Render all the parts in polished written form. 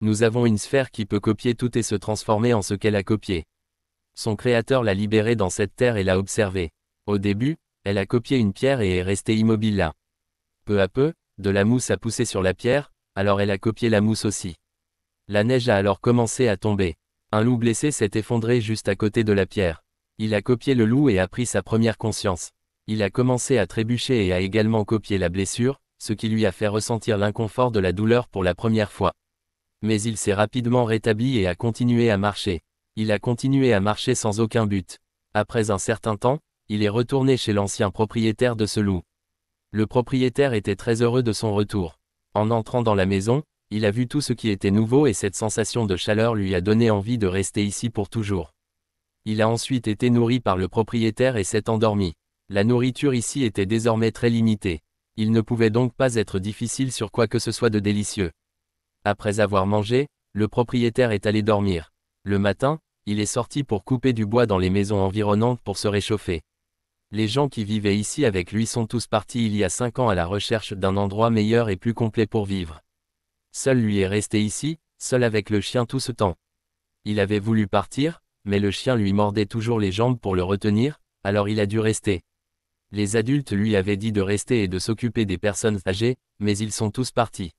Nous avons une sphère qui peut copier tout et se transformer en ce qu'elle a copié. Son créateur l'a libérée dans cette terre et l'a observée. Au début, elle a copié une pierre et est restée immobile là. Peu à peu, de la mousse a poussé sur la pierre, alors elle a copié la mousse aussi. La neige a alors commencé à tomber. Un loup blessé s'est effondré juste à côté de la pierre. Il a copié le loup et a pris sa première conscience. Il a commencé à trébucher et a également copié la blessure, ce qui lui a fait ressentir l'inconfort de la douleur pour la première fois. Mais il s'est rapidement rétabli et a continué à marcher. Il a continué à marcher sans aucun but. Après un certain temps, il est retourné chez l'ancien propriétaire de ce loup. Le propriétaire était très heureux de son retour. En entrant dans la maison, il a vu tout ce qui était nouveau et cette sensation de chaleur lui a donné envie de rester ici pour toujours. Il a ensuite été nourri par le propriétaire et s'est endormi. La nourriture ici était désormais très limitée. Il ne pouvait donc pas être difficile sur quoi que ce soit de délicieux. Après avoir mangé, le propriétaire est allé dormir. Le matin, il est sorti pour couper du bois dans les maisons environnantes pour se réchauffer. Les gens qui vivaient ici avec lui sont tous partis il y a 5 ans à la recherche d'un endroit meilleur et plus complet pour vivre. Seul lui est resté ici, seul avec le chien tout ce temps. Il avait voulu partir, mais le chien lui mordait toujours les jambes pour le retenir, alors il a dû rester. Les adultes lui avaient dit de rester et de s'occuper des personnes âgées, mais ils sont tous partis.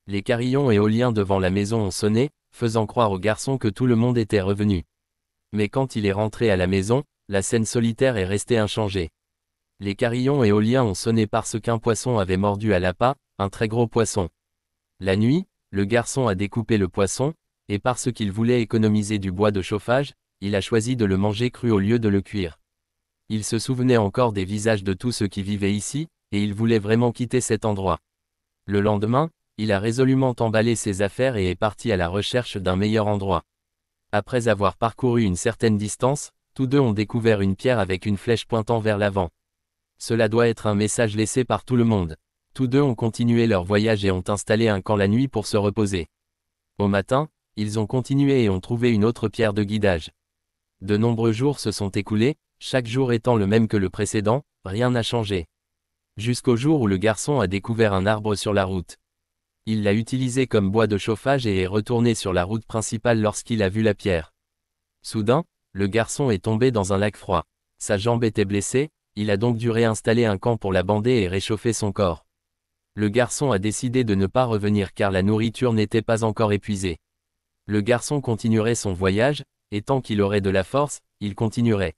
Les carillons éoliens devant la maison ont sonné, faisant croire au garçon que tout le monde était revenu. Mais quand il est rentré à la maison, la scène solitaire est restée inchangée. Les carillons éoliens ont sonné parce qu'un poisson avait mordu à l'appât, un très gros poisson. La nuit, le garçon a découpé le poisson, et parce qu'il voulait économiser du bois de chauffage, il a choisi de le manger cru au lieu de le cuire. Il se souvenait encore des visages de tous ceux qui vivaient ici, et il voulait vraiment quitter cet endroit. Le lendemain, il a résolument emballé ses affaires et est parti à la recherche d'un meilleur endroit. Après avoir parcouru une certaine distance, tous deux ont découvert une pierre avec une flèche pointant vers l'avant. Cela doit être un message laissé par tout le monde. Tous deux ont continué leur voyage et ont installé un camp la nuit pour se reposer. Au matin, ils ont continué et ont trouvé une autre pierre de guidage. De nombreux jours se sont écoulés, chaque jour étant le même que le précédent, rien n'a changé. Jusqu'au jour où le garçon a découvert un arbre sur la route. Il l'a utilisé comme bois de chauffage et est retourné sur la route principale lorsqu'il a vu la pierre. Soudain, le garçon est tombé dans un lac froid. Sa jambe était blessée, il a donc dû réinstaller un camp pour la bander et réchauffer son corps. Le garçon a décidé de ne pas revenir car la nourriture n'était pas encore épuisée. Le garçon continuerait son voyage, et tant qu'il aurait de la force, il continuerait.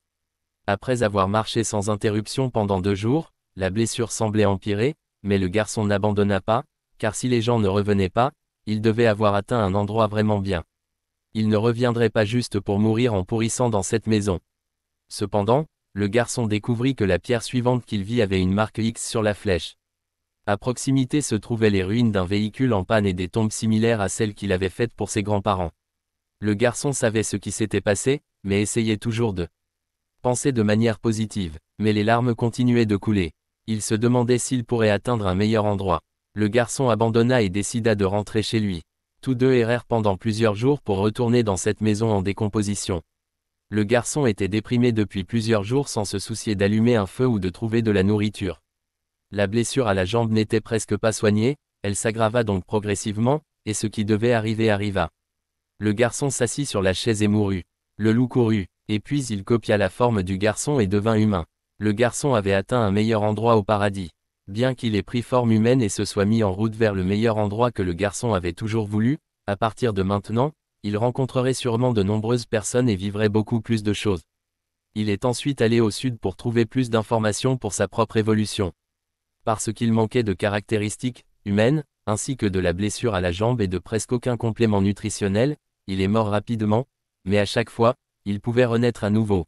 Après avoir marché sans interruption pendant 2 jours, la blessure semblait empirer, mais le garçon n'abandonna pas, car si les gens ne revenaient pas, il devait avoir atteint un endroit vraiment bien. Il ne reviendrait pas juste pour mourir en pourrissant dans cette maison. Cependant, le garçon découvrit que la pierre suivante qu'il vit avait une marque X sur la flèche. À proximité se trouvaient les ruines d'un véhicule en panne et des tombes similaires à celles qu'il avait faites pour ses grands-parents. Le garçon savait ce qui s'était passé, mais essayait toujours de penser de manière positive, mais les larmes continuaient de couler. Il se demandait s'il pourrait atteindre un meilleur endroit. Le garçon abandonna et décida de rentrer chez lui. Tous deux errèrent pendant plusieurs jours pour retourner dans cette maison en décomposition. Le garçon était déprimé depuis plusieurs jours sans se soucier d'allumer un feu ou de trouver de la nourriture. La blessure à la jambe n'était presque pas soignée, elle s'aggrava donc progressivement, et ce qui devait arriver arriva. Le garçon s'assit sur la chaise et mourut. Le loup courut, et puis il copia la forme du garçon et devint humain. Le garçon avait atteint un meilleur endroit au paradis. Bien qu'il ait pris forme humaine et se soit mis en route vers le meilleur endroit que le garçon avait toujours voulu, à partir de maintenant, il rencontrerait sûrement de nombreuses personnes et vivrait beaucoup plus de choses. Il est ensuite allé au sud pour trouver plus d'informations pour sa propre évolution. Parce qu'il manquait de caractéristiques humaines, ainsi que de la blessure à la jambe et de presque aucun complément nutritionnel, il est mort rapidement, mais à chaque fois, il pouvait renaître à nouveau.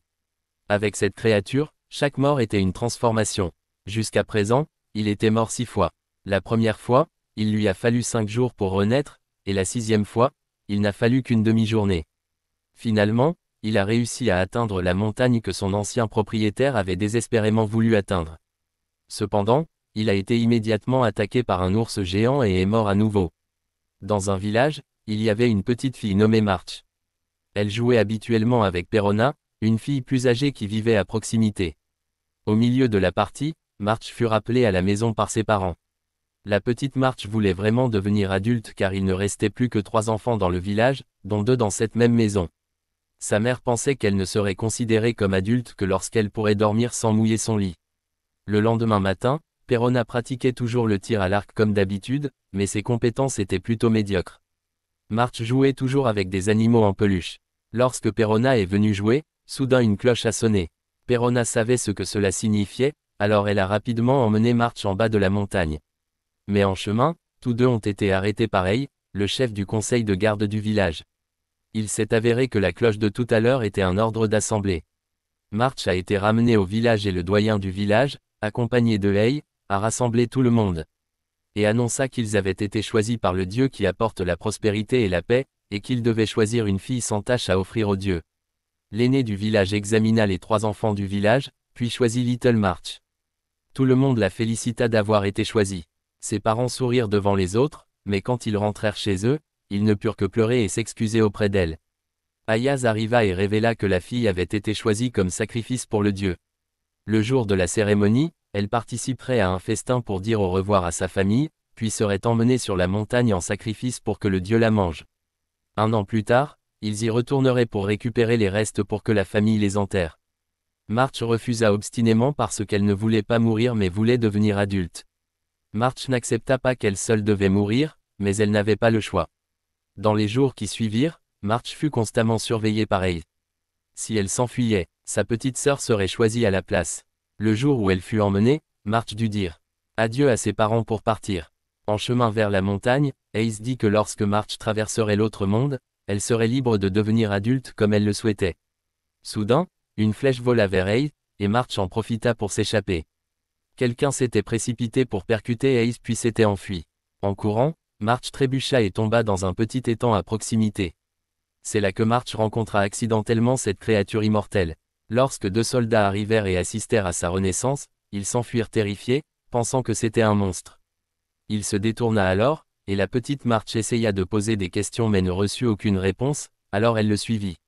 Avec cette créature, chaque mort était une transformation. Jusqu'à présent, il était mort 6 fois. La première fois, il lui a fallu 5 jours pour renaître, et la 6e fois, il n'a fallu qu'une demi-journée. Finalement, il a réussi à atteindre la montagne que son ancien propriétaire avait désespérément voulu atteindre. Cependant, il a été immédiatement attaqué par un ours géant et est mort à nouveau. Dans un village, il y avait une petite fille nommée March. Elle jouait habituellement avec Perona, une fille plus âgée qui vivait à proximité. Au milieu de la partie, March fut rappelée à la maison par ses parents. La petite March voulait vraiment devenir adulte car il ne restait plus que 3 enfants dans le village, dont 2 dans cette même maison. Sa mère pensait qu'elle ne serait considérée comme adulte que lorsqu'elle pourrait dormir sans mouiller son lit. Le lendemain matin, Perona pratiquait toujours le tir à l'arc comme d'habitude, mais ses compétences étaient plutôt médiocres. March jouait toujours avec des animaux en peluche. Lorsque Perona est venue jouer, soudain une cloche a sonné. Perona savait ce que cela signifiait, alors elle a rapidement emmené March en bas de la montagne. Mais en chemin, tous deux ont été arrêtés par Ei, le chef du conseil de garde du village. Il s'est avéré que la cloche de tout à l'heure était un ordre d'assemblée. March a été ramené au village et le doyen du village, accompagné de Ei, a rassemblé tout le monde. Et annonça qu'ils avaient été choisis par le Dieu qui apporte la prospérité et la paix, et qu'ils devaient choisir une fille sans tache à offrir au Dieu. L'aîné du village examina les 3 enfants du village, puis choisit Little March. Tout le monde la félicita d'avoir été choisie. Ses parents sourirent devant les autres, mais quand ils rentrèrent chez eux, ils ne purent que pleurer et s'excuser auprès d'elle. Ayaz arriva et révéla que la fille avait été choisie comme sacrifice pour le Dieu. Le jour de la cérémonie, elle participerait à un festin pour dire au revoir à sa famille, puis serait emmenée sur la montagne en sacrifice pour que le Dieu la mange. 1 an plus tard, ils y retourneraient pour récupérer les restes pour que la famille les enterre. March refusa obstinément parce qu'elle ne voulait pas mourir mais voulait devenir adulte. March n'accepta pas qu'elle seule devait mourir, mais elle n'avait pas le choix. Dans les jours qui suivirent, March fut constamment surveillée par Ei. Si elle s'enfuyait, sa petite sœur serait choisie à la place. Le jour où elle fut emmenée, March dut dire adieu à ses parents pour partir. En chemin vers la montagne, Ace dit que lorsque March traverserait l'autre monde, elle serait libre de devenir adulte comme elle le souhaitait. Soudain, une flèche vola vers Ace, et March en profita pour s'échapper. Quelqu'un s'était précipité pour percuter Ace puis s'était enfui. En courant, March trébucha et tomba dans un petit étang à proximité. C'est là que March rencontra accidentellement cette créature immortelle. Lorsque 2 soldats arrivèrent et assistèrent à sa renaissance, ils s'enfuirent terrifiés, pensant que c'était un monstre. Il se détourna alors, et la petite March essaya de poser des questions mais ne reçut aucune réponse, alors elle le suivit.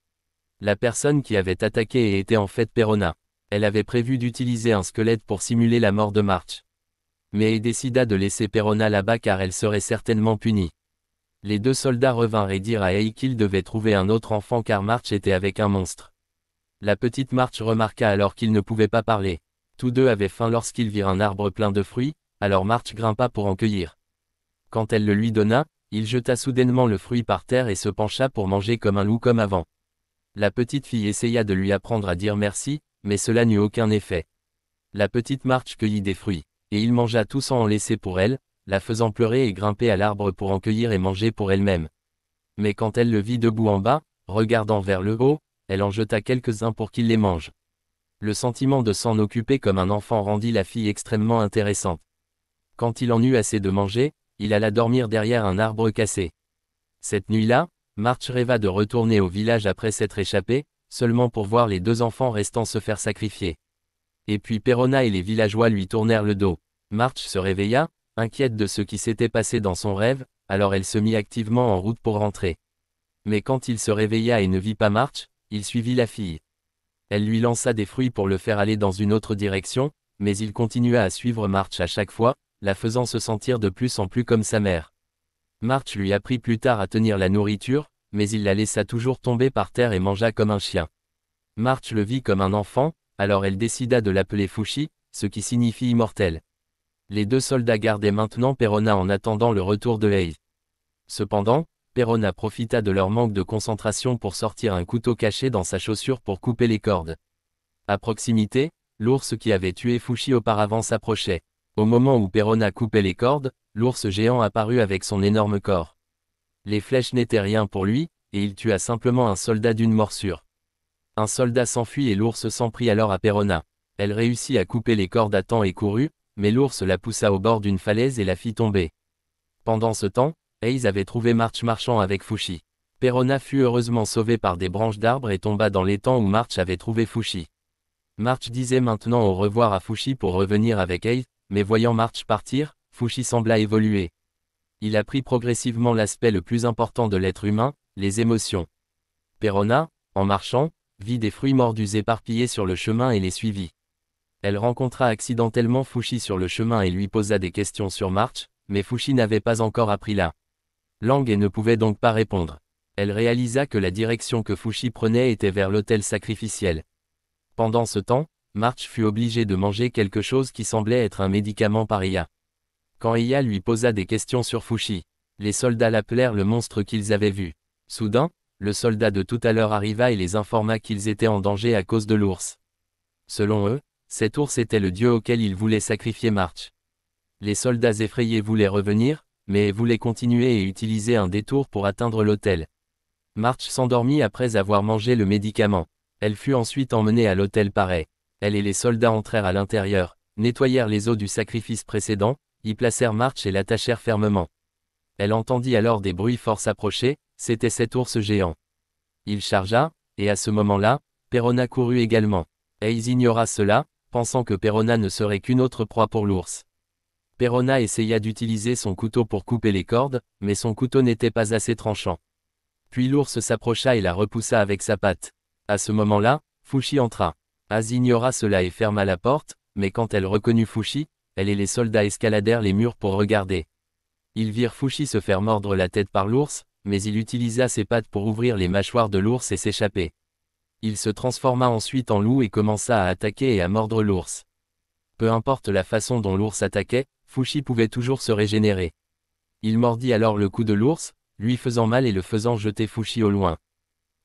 La personne qui avait attaqué était en fait Perona. Elle avait prévu d'utiliser un squelette pour simuler la mort de March. Mais elle décida de laisser Perona là-bas car elle serait certainement punie. Les 2 soldats revinrent et dirent à Ei qu'il devait trouver un autre enfant car March était avec un monstre. La petite March remarqua alors qu'il ne pouvait pas parler. Tous deux avaient faim lorsqu'ils virent un arbre plein de fruits, alors March grimpa pour en cueillir. Quand elle le lui donna, il jeta soudainement le fruit par terre et se pencha pour manger comme un loup comme avant. La petite fille essaya de lui apprendre à dire merci, mais cela n'eut aucun effet. La petite March cueillit des fruits, et il mangea tout sans en laisser pour elle, la faisant pleurer et grimper à l'arbre pour en cueillir et manger pour elle-même. Mais quand elle le vit debout en bas, regardant vers le haut, elle en jeta quelques-uns pour qu'il les mange. Le sentiment de s'en occuper comme un enfant rendit la fille extrêmement intéressante. Quand il en eut assez de manger, il alla dormir derrière un arbre cassé. Cette nuit-là, March rêva de retourner au village après s'être échappé, seulement pour voir les 2 enfants restants se faire sacrifier. Et puis Perona et les villageois lui tournèrent le dos. March se réveilla, inquiète de ce qui s'était passé dans son rêve, alors elle se mit activement en route pour rentrer. Mais quand il se réveilla et ne vit pas March, il suivit la fille. Elle lui lança des fruits pour le faire aller dans une autre direction, mais il continua à suivre March à chaque fois, la faisant se sentir de plus en plus comme sa mère. March lui apprit plus tard à tenir la nourriture, mais il la laissa toujours tomber par terre et mangea comme un chien. March le vit comme un enfant, alors elle décida de l'appeler Fushi, ce qui signifie immortel. Les 2 soldats gardaient maintenant Perona en attendant le retour de Ei. Cependant, Perona profita de leur manque de concentration pour sortir un couteau caché dans sa chaussure pour couper les cordes. À proximité, l'ours qui avait tué Fushi auparavant s'approchait. Au moment où Perona coupait les cordes, l'ours géant apparut avec son énorme corps. Les flèches n'étaient rien pour lui, et il tua simplement un soldat d'une morsure. Un soldat s'enfuit et l'ours s'en prit alors à Perona. Elle réussit à couper les cordes à temps et courut, mais l'ours la poussa au bord d'une falaise et la fit tomber. Pendant ce temps, Ace avait trouvé March marchant avec Fushi. Perona fut heureusement sauvé par des branches d'arbres et tomba dans l'étang où March avait trouvé Fushi. March disait maintenant au revoir à Fushi pour revenir avec Ace, mais voyant March partir, Fushi sembla évoluer. Il apprit progressivement l'aspect le plus important de l'être humain, les émotions. Perona, en marchant, vit des fruits mordus éparpillés sur le chemin et les suivit. Elle rencontra accidentellement Fushi sur le chemin et lui posa des questions sur March, mais Fushi n'avait pas encore appris la langue et ne pouvait donc pas répondre. Elle réalisa que la direction que Fushi prenait était vers l'autel sacrificiel. Pendant ce temps, March fut obligé de manger quelque chose qui semblait être un médicament par Iya. Quand Iya lui posa des questions sur Fushi, les soldats l'appelèrent le monstre qu'ils avaient vu. Soudain, le soldat de tout à l'heure arriva et les informa qu'ils étaient en danger à cause de l'ours. Selon eux, cet ours était le dieu auquel ils voulaient sacrifier March. Les soldats effrayés voulaient revenir, mais voulaient continuer et utiliser un détour pour atteindre l'autel. March s'endormit après avoir mangé le médicament. Elle fut ensuite emmenée à l'autel pareil. Elle et les soldats entrèrent à l'intérieur, nettoyèrent les os du sacrifice précédent, y placèrent March et l'attachèrent fermement. Elle entendit alors des bruits forts s'approcher, c'était cet ours géant. Il chargea, et à ce moment-là, Perona courut également. Ace ignora cela, pensant que Perona ne serait qu'une autre proie pour l'ours. Perona essaya d'utiliser son couteau pour couper les cordes, mais son couteau n'était pas assez tranchant. Puis l'ours s'approcha et la repoussa avec sa patte. À ce moment-là, Fushi entra. Az ignora cela et ferma la porte, mais quand elle reconnut Fushi, elle et les soldats escaladèrent les murs pour regarder. Ils virent Fushi se faire mordre la tête par l'ours, mais il utilisa ses pattes pour ouvrir les mâchoires de l'ours et s'échapper. Il se transforma ensuite en loup et commença à attaquer et à mordre l'ours. Peu importe la façon dont l'ours attaquait, Fushi pouvait toujours se régénérer. Il mordit alors le cou de l'ours, lui faisant mal et le faisant jeter Fushi au loin.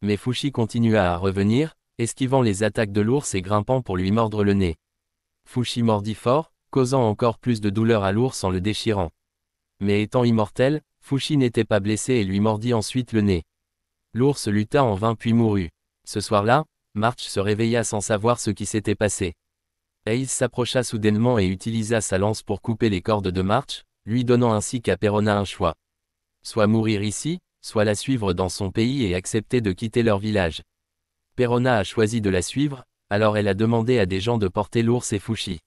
Mais Fushi continua à revenir, esquivant les attaques de l'ours et grimpant pour lui mordre le nez. Fushi mordit fort, causant encore plus de douleur à l'ours en le déchirant. Mais étant immortel, Fushi n'était pas blessé et lui mordit ensuite le nez. L'ours lutta en vain puis mourut. Ce soir-là, March se réveilla sans savoir ce qui s'était passé. Ace s'approcha soudainement et utilisa sa lance pour couper les cordes de March, lui donnant ainsi qu'à Perona un choix. Soit mourir ici, soit la suivre dans son pays et accepter de quitter leur village. Perona a choisi de la suivre, alors elle a demandé à des gens de porter l'ours et Fushi.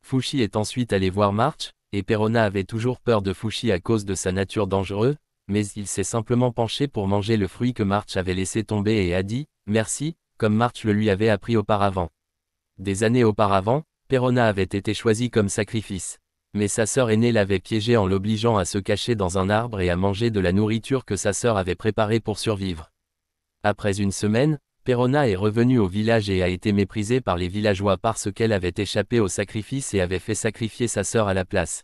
Fushi est ensuite allé voir March, et Perona avait toujours peur de Fushi à cause de sa nature dangereuse, mais il s'est simplement penché pour manger le fruit que March avait laissé tomber et a dit « merci », comme March le lui avait appris auparavant. Des années auparavant, Perona avait été choisi comme sacrifice. Mais sa sœur aînée l'avait piégé en l'obligeant à se cacher dans un arbre et à manger de la nourriture que sa sœur avait préparée pour survivre. Après une semaine, Perona est revenue au village et a été méprisée par les villageois parce qu'elle avait échappé au sacrifice et avait fait sacrifier sa sœur à la place.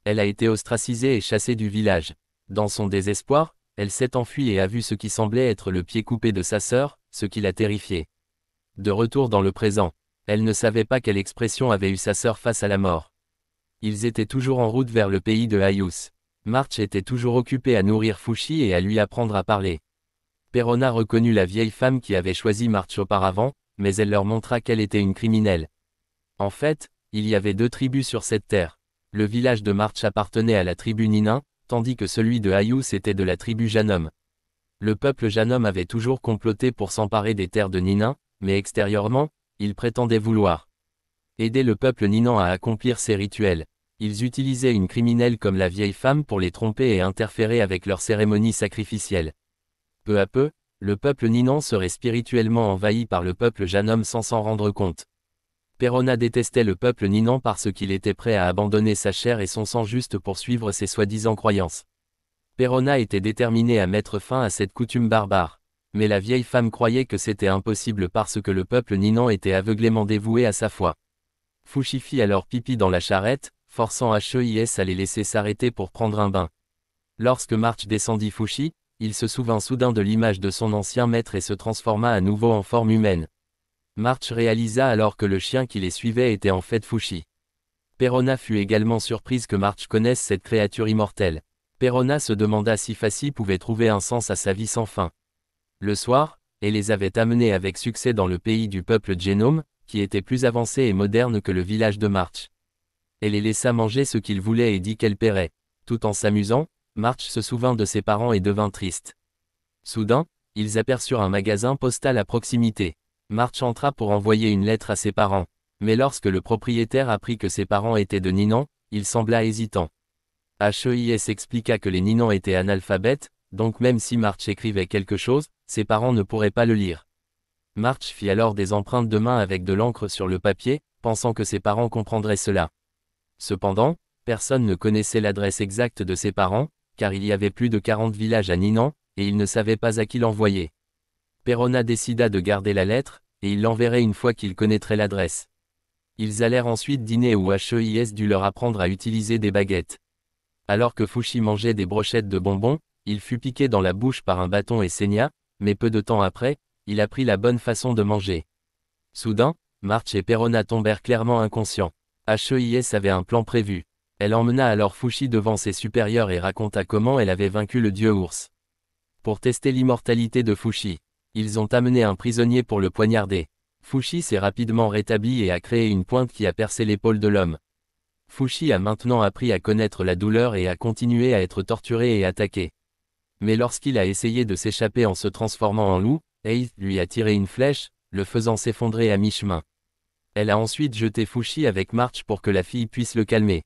Elle a été ostracisée et chassée du village. Dans son désespoir, elle s'est enfuie et a vu ce qui semblait être le pied coupé de sa sœur, ce qui l'a terrifiée. De retour dans le présent, elle ne savait pas quelle expression avait eu sa sœur face à la mort. Ils étaient toujours en route vers le pays de Ayus. March était toujours occupé à nourrir Fushi et à lui apprendre à parler. Perona reconnut la vieille femme qui avait choisi March auparavant, mais elle leur montra qu'elle était une criminelle. En fait, il y avait deux tribus sur cette terre. Le village de March appartenait à la tribu Ninin, tandis que celui de Ayus était de la tribu Janom. Le peuple Janom avait toujours comploté pour s'emparer des terres de Ninin, mais extérieurement, ils prétendaient vouloir aider le peuple Ninan à accomplir ses rituels. Ils utilisaient une criminelle comme la vieille femme pour les tromper et interférer avec leurs cérémonies sacrificielles. Peu à peu, le peuple Ninan serait spirituellement envahi par le peuple Janom sans s'en rendre compte. Perona détestait le peuple Ninan parce qu'il était prêt à abandonner sa chair et son sang juste pour suivre ses soi-disant croyances. Perona était déterminé à mettre fin à cette coutume barbare. Mais la vieille femme croyait que c'était impossible parce que le peuple Ninan était aveuglément dévoué à sa foi. Fushi fit alors pipi dans la charrette, forçant Heis à les laisser s'arrêter pour prendre un bain. Lorsque March descendit Fushi, il se souvint soudain de l'image de son ancien maître et se transforma à nouveau en forme humaine. March réalisa alors que le chien qui les suivait était en fait Fushi. Perona fut également surprise que March connaisse cette créature immortelle. Perona se demanda si Fassi pouvait trouver un sens à sa vie sans fin. Le soir, elle les avait amenés avec succès dans le pays du peuple Genome, qui était plus avancé et moderne que le village de March. Elle les laissa manger ce qu'ils voulaient et dit qu'elle paierait. Tout en s'amusant, March se souvint de ses parents et devint triste. Soudain, ils aperçurent un magasin postal à proximité. March entra pour envoyer une lettre à ses parents. Mais lorsque le propriétaire apprit que ses parents étaient de Ninan, il sembla hésitant. Heis expliqua que les Ninans étaient analphabètes, donc même si March écrivait quelque chose, ses parents ne pourraient pas le lire. March fit alors des empreintes de main avec de l'encre sur le papier, pensant que ses parents comprendraient cela. Cependant, Personne ne connaissait l'adresse exacte de ses parents, car il y avait plus de 40 villages à Ninan, et il ne savait pas à qui l'envoyer. Perona décida de garder la lettre, et il l'enverrait une fois qu'il connaîtrait l'adresse. Ils allèrent ensuite dîner où Heis dut leur apprendre à utiliser des baguettes. Alors que Fushi mangeait des brochettes de bonbons, il fut piqué dans la bouche par un bâton et saigna, mais peu de temps après, il apprit la bonne façon de manger. Soudain, March et Perona tombèrent clairement inconscients. Heis avait un plan prévu. Elle emmena alors Fushi devant ses supérieurs et raconta comment elle avait vaincu le dieu ours. Pour tester l'immortalité de Fushi, ils ont amené un prisonnier pour le poignarder. Fushi s'est rapidement rétabli et a créé une pointe qui a percé l'épaule de l'homme. Fushi a maintenant appris à connaître la douleur et a continué à être torturé et attaqué. Mais lorsqu'il a essayé de s'échapper en se transformant en loup, Heis lui a tiré une flèche, le faisant s'effondrer à mi-chemin. Elle a ensuite jeté Fushi avec March pour que la fille puisse le calmer.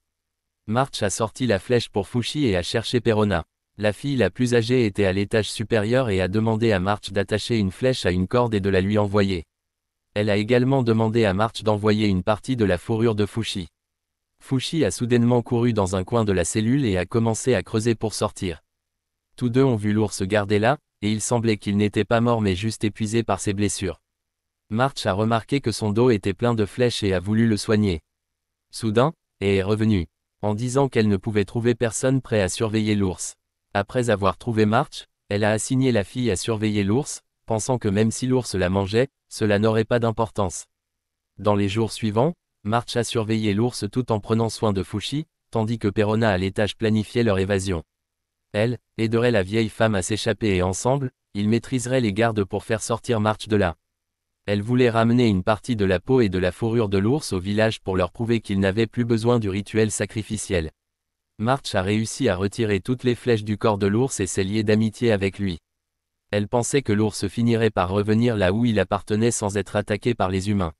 March a sorti la flèche pour Fushi et a cherché Perona. La fille la plus âgée était à l'étage supérieur et a demandé à March d'attacher une flèche à une corde et de la lui envoyer. Elle a également demandé à March d'envoyer une partie de la fourrure de Fushi. Fushi a soudainement couru dans un coin de la cellule et a commencé à creuser pour sortir. Tous deux ont vu l'ours garder là, et il semblait qu'il n'était pas mort mais juste épuisé par ses blessures. March a remarqué que son dos était plein de flèches et a voulu le soigner. Soudain, elle est revenue, en disant qu'elle ne pouvait trouver personne prêt à surveiller l'ours. Après avoir trouvé March, elle a assigné la fille à surveiller l'ours, pensant que même si l'ours la mangeait, cela n'aurait pas d'importance. Dans les jours suivants, March a surveillé l'ours tout en prenant soin de Fushi, tandis que Perona à l'étage planifiait leur évasion. Elle aiderait la vieille femme à s'échapper et ensemble, ils maîtriseraient les gardes pour faire sortir March de là. Elle voulait ramener une partie de la peau et de la fourrure de l'ours au village pour leur prouver qu'ils n'avaient plus besoin du rituel sacrificiel. March a réussi à retirer toutes les flèches du corps de l'ours et s'est liée d'amitié avec lui. Elle pensait que l'ours finirait par revenir là où il appartenait sans être attaqué par les humains.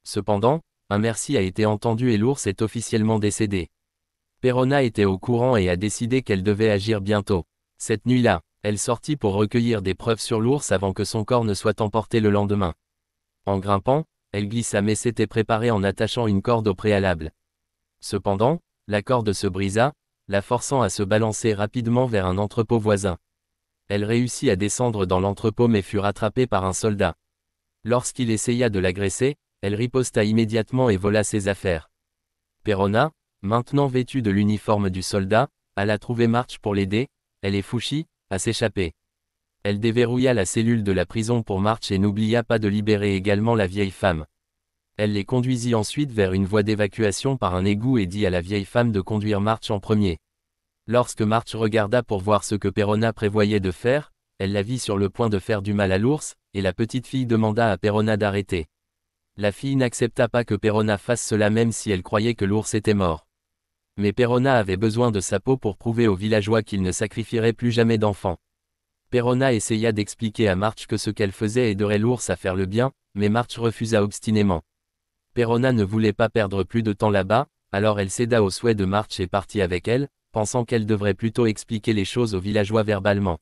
Cependant, un merci a été entendu et l'ours est officiellement décédé. Perona était au courant et a décidé qu'elle devait agir bientôt. Cette nuit-là, elle sortit pour recueillir des preuves sur l'ours avant que son corps ne soit emporté le lendemain. En grimpant, elle glissa mais s'était préparée en attachant une corde au préalable. Cependant, la corde se brisa, la forçant à se balancer rapidement vers un entrepôt voisin. Elle réussit à descendre dans l'entrepôt mais fut rattrapée par un soldat. Lorsqu'il essaya de l'agresser, elle riposta immédiatement et vola ses affaires. Perona, maintenant vêtue de l'uniforme du soldat, alla trouver March pour l'aider, elle et Fushi, à s'échapper. Elle déverrouilla la cellule de la prison pour March et n'oublia pas de libérer également la vieille femme. Elle les conduisit ensuite vers une voie d'évacuation par un égout et dit à la vieille femme de conduire March en premier. Lorsque March regarda pour voir ce que Perona prévoyait de faire, elle la vit sur le point de faire du mal à l'ours, et la petite fille demanda à Perona d'arrêter. La fille n'accepta pas que Perona fasse cela même si elle croyait que l'ours était mort. Mais Perona avait besoin de sa peau pour prouver aux villageois qu'il ne sacrifierait plus jamais d'enfants. Perona essaya d'expliquer à March que ce qu'elle faisait aiderait l'ours à faire le bien, mais March refusa obstinément. Perona ne voulait pas perdre plus de temps là-bas, alors elle céda au souhait de March et partit avec elle, pensant qu'elle devrait plutôt expliquer les choses aux villageois verbalement.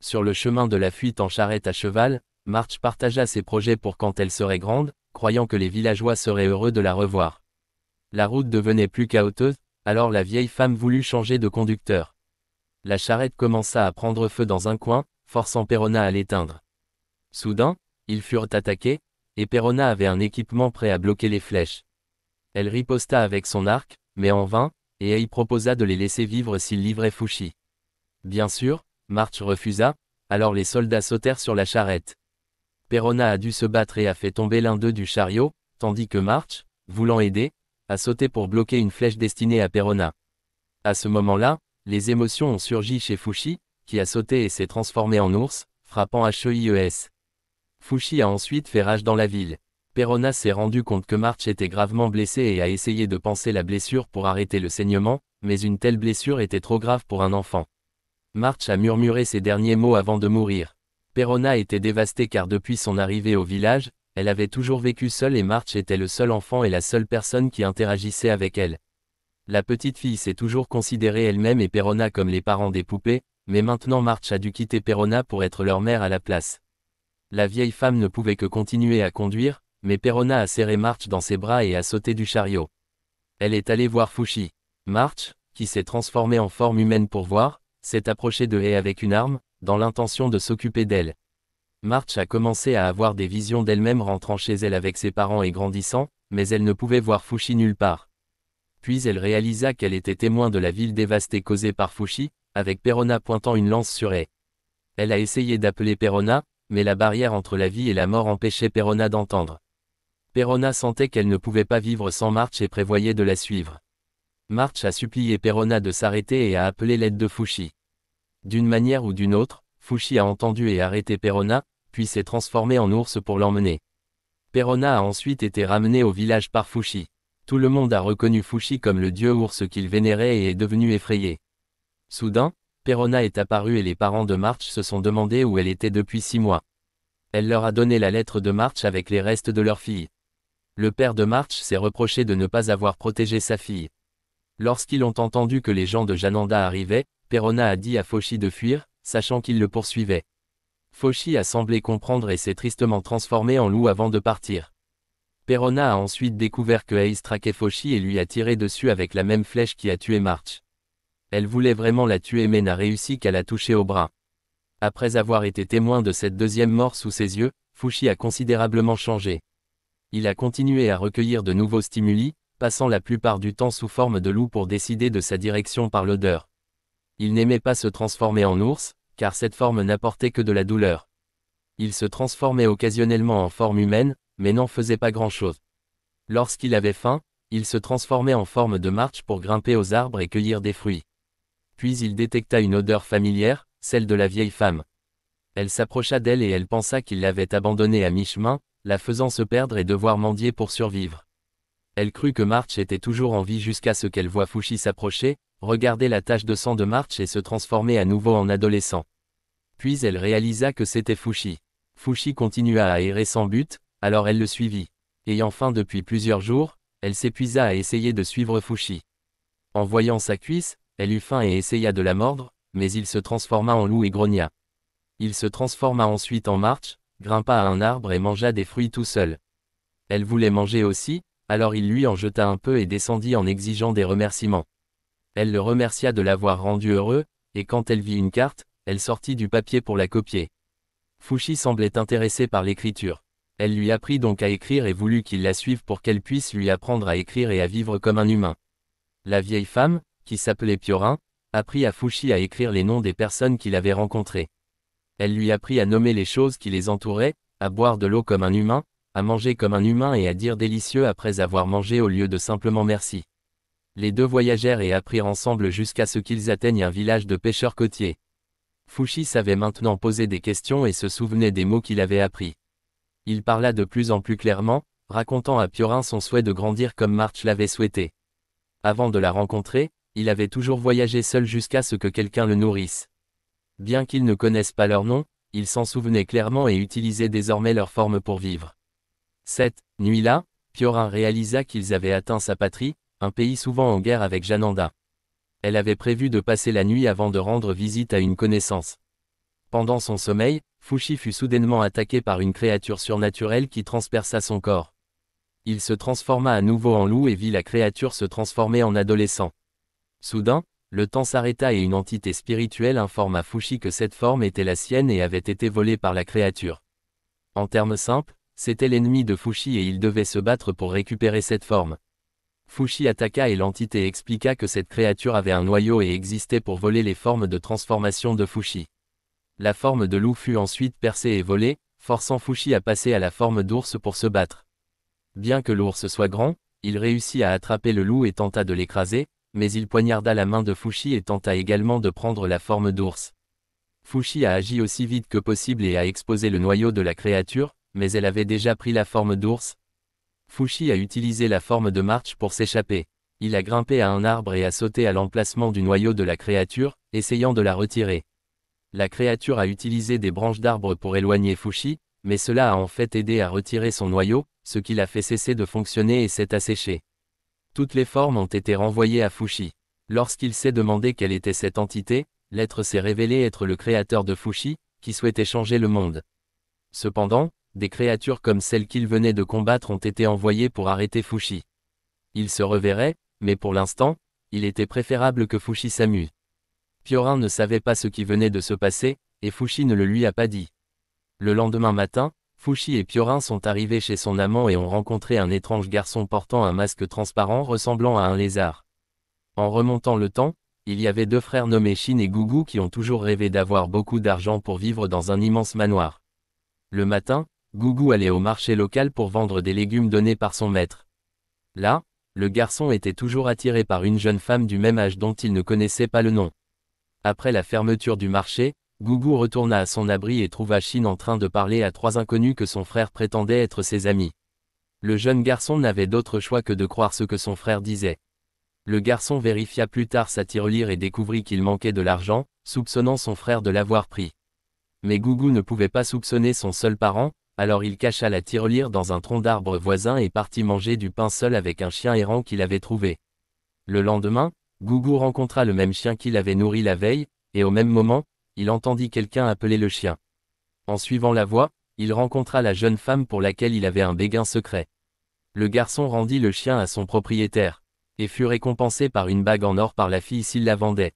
Sur le chemin de la fuite en charrette à cheval, March partagea ses projets pour quand elle serait grande, croyant que les villageois seraient heureux de la revoir. La route devenait plus chaotique, alors la vieille femme voulut changer de conducteur. La charrette commença à prendre feu dans un coin, forçant Perona à l'éteindre. Soudain, ils furent attaqués, et Perona avait un équipement prêt à bloquer les flèches. Elle riposta avec son arc, mais en vain, et Ei proposa de les laisser vivre s'ils livraient Fushi. Bien sûr, March refusa, alors les soldats sautèrent sur la charrette. Perona a dû se battre et a fait tomber l'un d'eux du chariot, tandis que March, voulant aider, a sauté pour bloquer une flèche destinée à Perona. À ce moment-là, les émotions ont surgi chez Fushi, qui a sauté et s'est transformé en ours, frappant Heis. Fushi a ensuite fait rage dans la ville. Perona s'est rendu compte que March était gravement blessé et a essayé de panser la blessure pour arrêter le saignement, mais une telle blessure était trop grave pour un enfant. March a murmuré ces derniers mots avant de mourir. Perona était dévastée car depuis son arrivée au village, elle avait toujours vécu seule et March était le seul enfant et la seule personne qui interagissait avec elle. La petite fille s'est toujours considérée elle-même et Perona comme les parents des poupées, mais maintenant March a dû quitter Perona pour être leur mère à la place. La vieille femme ne pouvait que continuer à conduire, mais Perona a serré March dans ses bras et a sauté du chariot. Elle est allée voir Fushi. March, qui s'est transformé en forme humaine pour voir, s'est approché de Hei avec une arme, dans l'intention de s'occuper d'elle. March a commencé à avoir des visions d'elle-même rentrant chez elle avec ses parents et grandissant, mais elle ne pouvait voir Fushi nulle part. Puis elle réalisa qu'elle était témoin de la ville dévastée causée par Fushi, avec Perona pointant une lance sur Hei. Elle a essayé d'appeler Perona, mais la barrière entre la vie et la mort empêchait Perona d'entendre. Perona sentait qu'elle ne pouvait pas vivre sans March et prévoyait de la suivre. March a supplié Perona de s'arrêter et a appelé l'aide de Fushi. D'une manière ou d'une autre, Fushi a entendu et arrêté Perona, puis s'est transformé en ours pour l'emmener. Perona a ensuite été ramené au village par Fushi. Tout le monde a reconnu Fushi comme le dieu ours qu'il vénérait et est devenu effrayé. Soudain, Perona est apparue et les parents de March se sont demandé où elle était depuis 6 mois. Elle leur a donné la lettre de March avec les restes de leur fille. Le père de March s'est reproché de ne pas avoir protégé sa fille. Lorsqu'ils ont entendu que les gens de Jananda arrivaient, Perona a dit à Fushi de fuir, sachant qu'ils le poursuivaient. Fushi a semblé comprendre et s'est tristement transformé en loup avant de partir. Perona a ensuite découvert que Ace traquait Fushi et lui a tiré dessus avec la même flèche qui a tué March. Elle voulait vraiment la tuer mais n'a réussi qu'à la toucher au bras. Après avoir été témoin de cette deuxième mort sous ses yeux, Fushi a considérablement changé. Il a continué à recueillir de nouveaux stimuli, passant la plupart du temps sous forme de loup pour décider de sa direction par l'odeur. Il n'aimait pas se transformer en ours, car cette forme n'apportait que de la douleur. Il se transformait occasionnellement en forme humaine, mais n'en faisait pas grand-chose. Lorsqu'il avait faim, il se transformait en forme de March pour grimper aux arbres et cueillir des fruits. Puis il détecta une odeur familière, celle de la vieille femme. Elle s'approcha d'elle et elle pensa qu'il l'avait abandonnée à mi-chemin, la faisant se perdre et devoir mendier pour survivre. Elle crut que March était toujours en vie jusqu'à ce qu'elle voie Fushi s'approcher, regarder la tache de sang de March et se transformer à nouveau en adolescent. Puis elle réalisa que c'était Fushi. Fushi continua à errer sans but, alors elle le suivit. Ayant faim depuis plusieurs jours, elle s'épuisa à essayer de suivre Fushi. En voyant sa cuisse, elle eut faim et essaya de la mordre, mais il se transforma en loup et grogna. Il se transforma ensuite en March, grimpa à un arbre et mangea des fruits tout seul. Elle voulait manger aussi, alors il lui en jeta un peu et descendit en exigeant des remerciements. Elle le remercia de l'avoir rendu heureux, et quand elle vit une carte, elle sortit du papier pour la copier. Fushi semblait intéressé par l'écriture. Elle lui apprit donc à écrire et voulut qu'il la suive pour qu'elle puisse lui apprendre à écrire et à vivre comme un humain. La vieille femme, qui s'appelait Piorin, apprit à Fushi à écrire les noms des personnes qu'il avait rencontrées. Elle lui apprit à nommer les choses qui les entouraient, à boire de l'eau comme un humain, à manger comme un humain et à dire délicieux après avoir mangé au lieu de simplement merci. Les deux voyagèrent et apprirent ensemble jusqu'à ce qu'ils atteignent un village de pêcheurs côtiers. Fushi savait maintenant poser des questions et se souvenait des mots qu'il avait appris. Il parla de plus en plus clairement, racontant à Piorin son souhait de grandir comme March l'avait souhaité. Avant de la rencontrer, il avait toujours voyagé seul jusqu'à ce que quelqu'un le nourrisse. Bien qu'ils ne connaissent pas leur nom, il s'en souvenait clairement et utilisait désormais leur forme pour vivre. Cette nuit-là, Piorin réalisa qu'ils avaient atteint sa patrie, un pays souvent en guerre avec Jananda. Elle avait prévu de passer la nuit avant de rendre visite à une connaissance. Pendant son sommeil, Fushi fut soudainement attaqué par une créature surnaturelle qui transperça son corps. Il se transforma à nouveau en loup et vit la créature se transformer en adolescent. Soudain, le temps s'arrêta et une entité spirituelle informa Fushi que cette forme était la sienne et avait été volée par la créature. En termes simples, c'était l'ennemi de Fushi et il devait se battre pour récupérer cette forme. Fushi attaqua et l'entité expliqua que cette créature avait un noyau et existait pour voler les formes de transformation de Fushi. La forme de loup fut ensuite percée et volée, forçant Fushi à passer à la forme d'ours pour se battre. Bien que l'ours soit grand, il réussit à attraper le loup et tenta de l'écraser, mais il poignarda la main de Fushi et tenta également de prendre la forme d'ours. Fushi a agi aussi vite que possible et a exposé le noyau de la créature, mais elle avait déjà pris la forme d'ours. Fushi a utilisé la forme de March pour s'échapper. Il a grimpé à un arbre et a sauté à l'emplacement du noyau de la créature, essayant de la retirer. La créature a utilisé des branches d'arbre pour éloigner Fushi, mais cela a en fait aidé à retirer son noyau, ce qui l'a fait cesser de fonctionner et s'est asséché. Toutes les formes ont été renvoyées à Fushi. Lorsqu'il s'est demandé quelle était cette entité, l'être s'est révélé être le créateur de Fushi, qui souhaitait changer le monde. Cependant, des créatures comme celles qu'il venait de combattre ont été envoyées pour arrêter Fushi. Il se reverrait, mais pour l'instant, il était préférable que Fushi s'amuse. Piorin ne savait pas ce qui venait de se passer, et Fushi ne le lui a pas dit. Le lendemain matin, Fushi et Piorin sont arrivés chez son amant et ont rencontré un étrange garçon portant un masque transparent ressemblant à un lézard. En remontant le temps, il y avait deux frères nommés Shin et Gugu qui ont toujours rêvé d'avoir beaucoup d'argent pour vivre dans un immense manoir. Le matin, Gugu allait au marché local pour vendre des légumes donnés par son maître. Là, le garçon était toujours attiré par une jeune femme du même âge dont il ne connaissait pas le nom. Après la fermeture du marché, Gugu retourna à son abri et trouva Shin en train de parler à trois inconnus que son frère prétendait être ses amis. Le jeune garçon n'avait d'autre choix que de croire ce que son frère disait. Le garçon vérifia plus tard sa tirelire et découvrit qu'il manquait de l'argent, soupçonnant son frère de l'avoir pris. Mais Gugu ne pouvait pas soupçonner son seul parent, alors il cacha la tirelire dans un tronc d'arbre voisin et partit manger du pain seul avec un chien errant qu'il avait trouvé. Le lendemain, Gugu rencontra le même chien qu'il avait nourri la veille, et au même moment, il entendit quelqu'un appeler le chien. En suivant la voix, il rencontra la jeune femme pour laquelle il avait un béguin secret. Le garçon rendit le chien à son propriétaire, et fut récompensé par une bague en or par la fille s'il la vendait.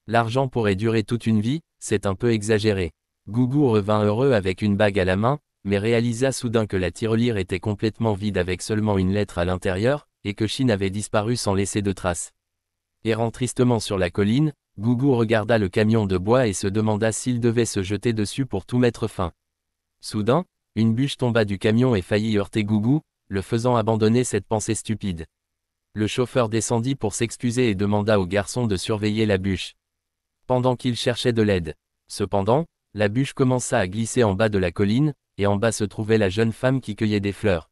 L'argent pourrait durer toute une vie, c'est un peu exagéré. Gugu revint heureux avec une bague à la main, mais réalisa soudain que la tirelire était complètement vide avec seulement une lettre à l'intérieur, et que Shin avait disparu sans laisser de traces. Errant tristement sur la colline, Gugu regarda le camion de bois et se demanda s'il devait se jeter dessus pour tout mettre fin. Soudain, une bûche tomba du camion et faillit heurter Gugu, le faisant abandonner cette pensée stupide. Le chauffeur descendit pour s'excuser et demanda au garçon de surveiller la bûche. Pendant qu'il cherchait de l'aide. Cependant, la bûche commença à glisser en bas de la colline, et en bas se trouvait la jeune femme qui cueillait des fleurs.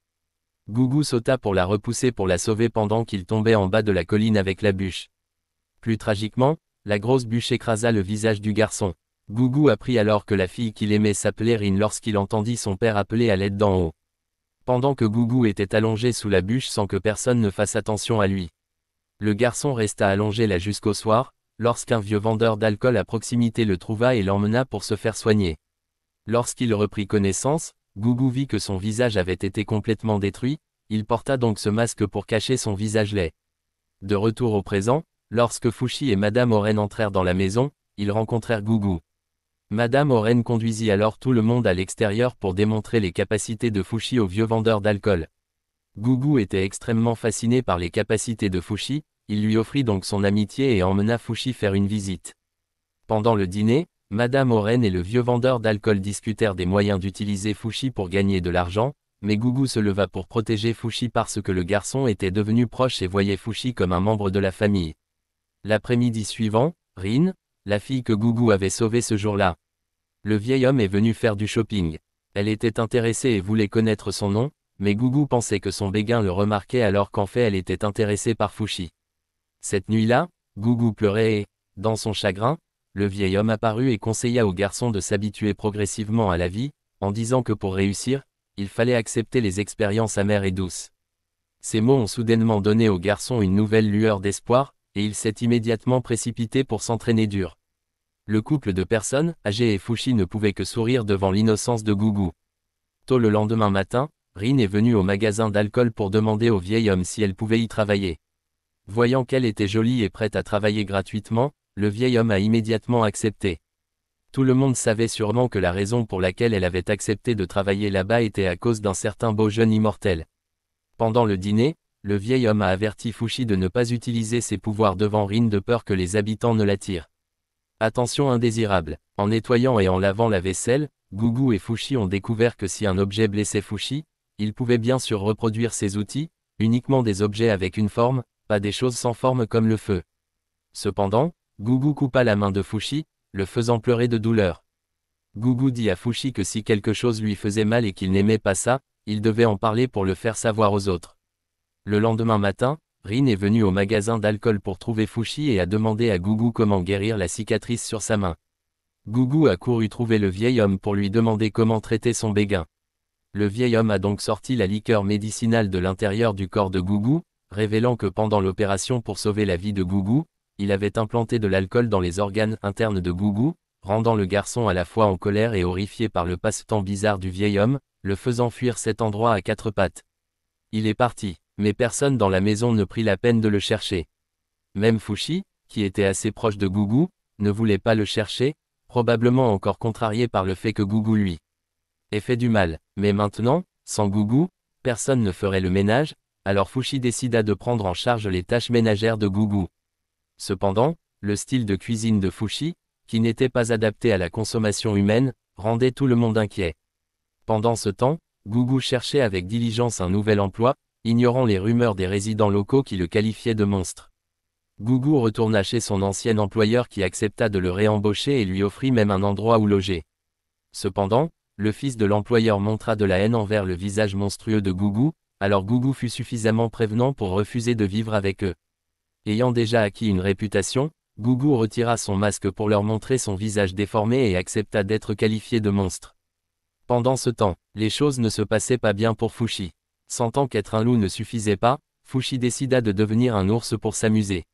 Gugu sauta pour la repousser pour la sauver pendant qu'il tombait en bas de la colline avec la bûche. Plus tragiquement, la grosse bûche écrasa le visage du garçon. Gugu apprit alors que la fille qu'il aimait s'appelait Rin lorsqu'il entendit son père appeler à l'aide d'en haut. Pendant que Gugu était allongé sous la bûche sans que personne ne fasse attention à lui. Le garçon resta allongé là jusqu'au soir, lorsqu'un vieux vendeur d'alcool à proximité le trouva et l'emmena pour se faire soigner. Lorsqu'il reprit connaissance, Gugu vit que son visage avait été complètement détruit, il porta donc ce masque pour cacher son visage laid. De retour au présent, lorsque Fushi et Madame Oren entrèrent dans la maison, ils rencontrèrent Gugu. Madame Oren conduisit alors tout le monde à l'extérieur pour démontrer les capacités de Fushi au vieux vendeur d'alcool. Gugu était extrêmement fasciné par les capacités de Fushi, il lui offrit donc son amitié et emmena Fushi faire une visite. Pendant le dîner, Madame Oren et le vieux vendeur d'alcool discutèrent des moyens d'utiliser Fushi pour gagner de l'argent, mais Gugu se leva pour protéger Fushi parce que le garçon était devenu proche et voyait Fushi comme un membre de la famille. L'après-midi suivant, Rin, la fille que Gugu avait sauvée ce jour-là. Le vieil homme est venu faire du shopping. Elle était intéressée et voulait connaître son nom, mais Gugu pensait que son béguin le remarquait alors qu'en fait elle était intéressée par Fushi. Cette nuit-là, Gugu pleurait et, dans son chagrin, le vieil homme apparut et conseilla au garçon de s'habituer progressivement à la vie, en disant que pour réussir, il fallait accepter les expériences amères et douces. Ces mots ont soudainement donné au garçon une nouvelle lueur d'espoir, et il s'est immédiatement précipité pour s'entraîner dur. Le couple de personnes, âgées et Fushi ne pouvaient que sourire devant l'innocence de Gugu. Tôt le lendemain matin, Rin est venue au magasin d'alcool pour demander au vieil homme si elle pouvait y travailler. Voyant qu'elle était jolie et prête à travailler gratuitement, le vieil homme a immédiatement accepté. Tout le monde savait sûrement que la raison pour laquelle elle avait accepté de travailler là-bas était à cause d'un certain beau jeune immortel. Pendant le dîner, le vieil homme a averti Fushi de ne pas utiliser ses pouvoirs devant Rin de peur que les habitants ne l'attirent. Attention indésirable. En nettoyant et en lavant la vaisselle, Gugu et Fushi ont découvert que si un objet blessait Fushi, il pouvait bien sûr reproduire ses outils, uniquement des objets avec une forme, pas des choses sans forme comme le feu. Cependant, Gugu coupa la main de Fushi, le faisant pleurer de douleur. Gugu dit à Fushi que si quelque chose lui faisait mal et qu'il n'aimait pas ça, il devait en parler pour le faire savoir aux autres. Le lendemain matin, Rin est venu au magasin d'alcool pour trouver Fushi et a demandé à Gugu comment guérir la cicatrice sur sa main. Gugu a couru trouver le vieil homme pour lui demander comment traiter son béguin. Le vieil homme a donc sorti la liqueur médicinale de l'intérieur du corps de Gugu, révélant que pendant l'opération pour sauver la vie de Gugu, il avait implanté de l'alcool dans les organes internes de Gugu, rendant le garçon à la fois en colère et horrifié par le passe-temps bizarre du vieil homme, le faisant fuir cet endroit à quatre pattes. Il est parti, mais personne dans la maison ne prit la peine de le chercher. Même Fushi, qui était assez proche de Gugu, ne voulait pas le chercher, probablement encore contrarié par le fait que Gugu lui ait fait du mal. Mais maintenant, sans Gugu, personne ne ferait le ménage, alors Fushi décida de prendre en charge les tâches ménagères de Gugu. Cependant, le style de cuisine de Fushi, qui n'était pas adapté à la consommation humaine, rendait tout le monde inquiet. Pendant ce temps, Gugu cherchait avec diligence un nouvel emploi, ignorant les rumeurs des résidents locaux qui le qualifiaient de monstre. Gugu retourna chez son ancien employeur qui accepta de le réembaucher et lui offrit même un endroit où loger. Cependant, le fils de l'employeur montra de la haine envers le visage monstrueux de Gugu, alors Gugu fut suffisamment prévenant pour refuser de vivre avec eux. Ayant déjà acquis une réputation, Gugu retira son masque pour leur montrer son visage déformé et accepta d'être qualifié de monstre. Pendant ce temps, les choses ne se passaient pas bien pour Fushi. Sentant qu'être un loup ne suffisait pas, Fushi décida de devenir un ours pour s'amuser.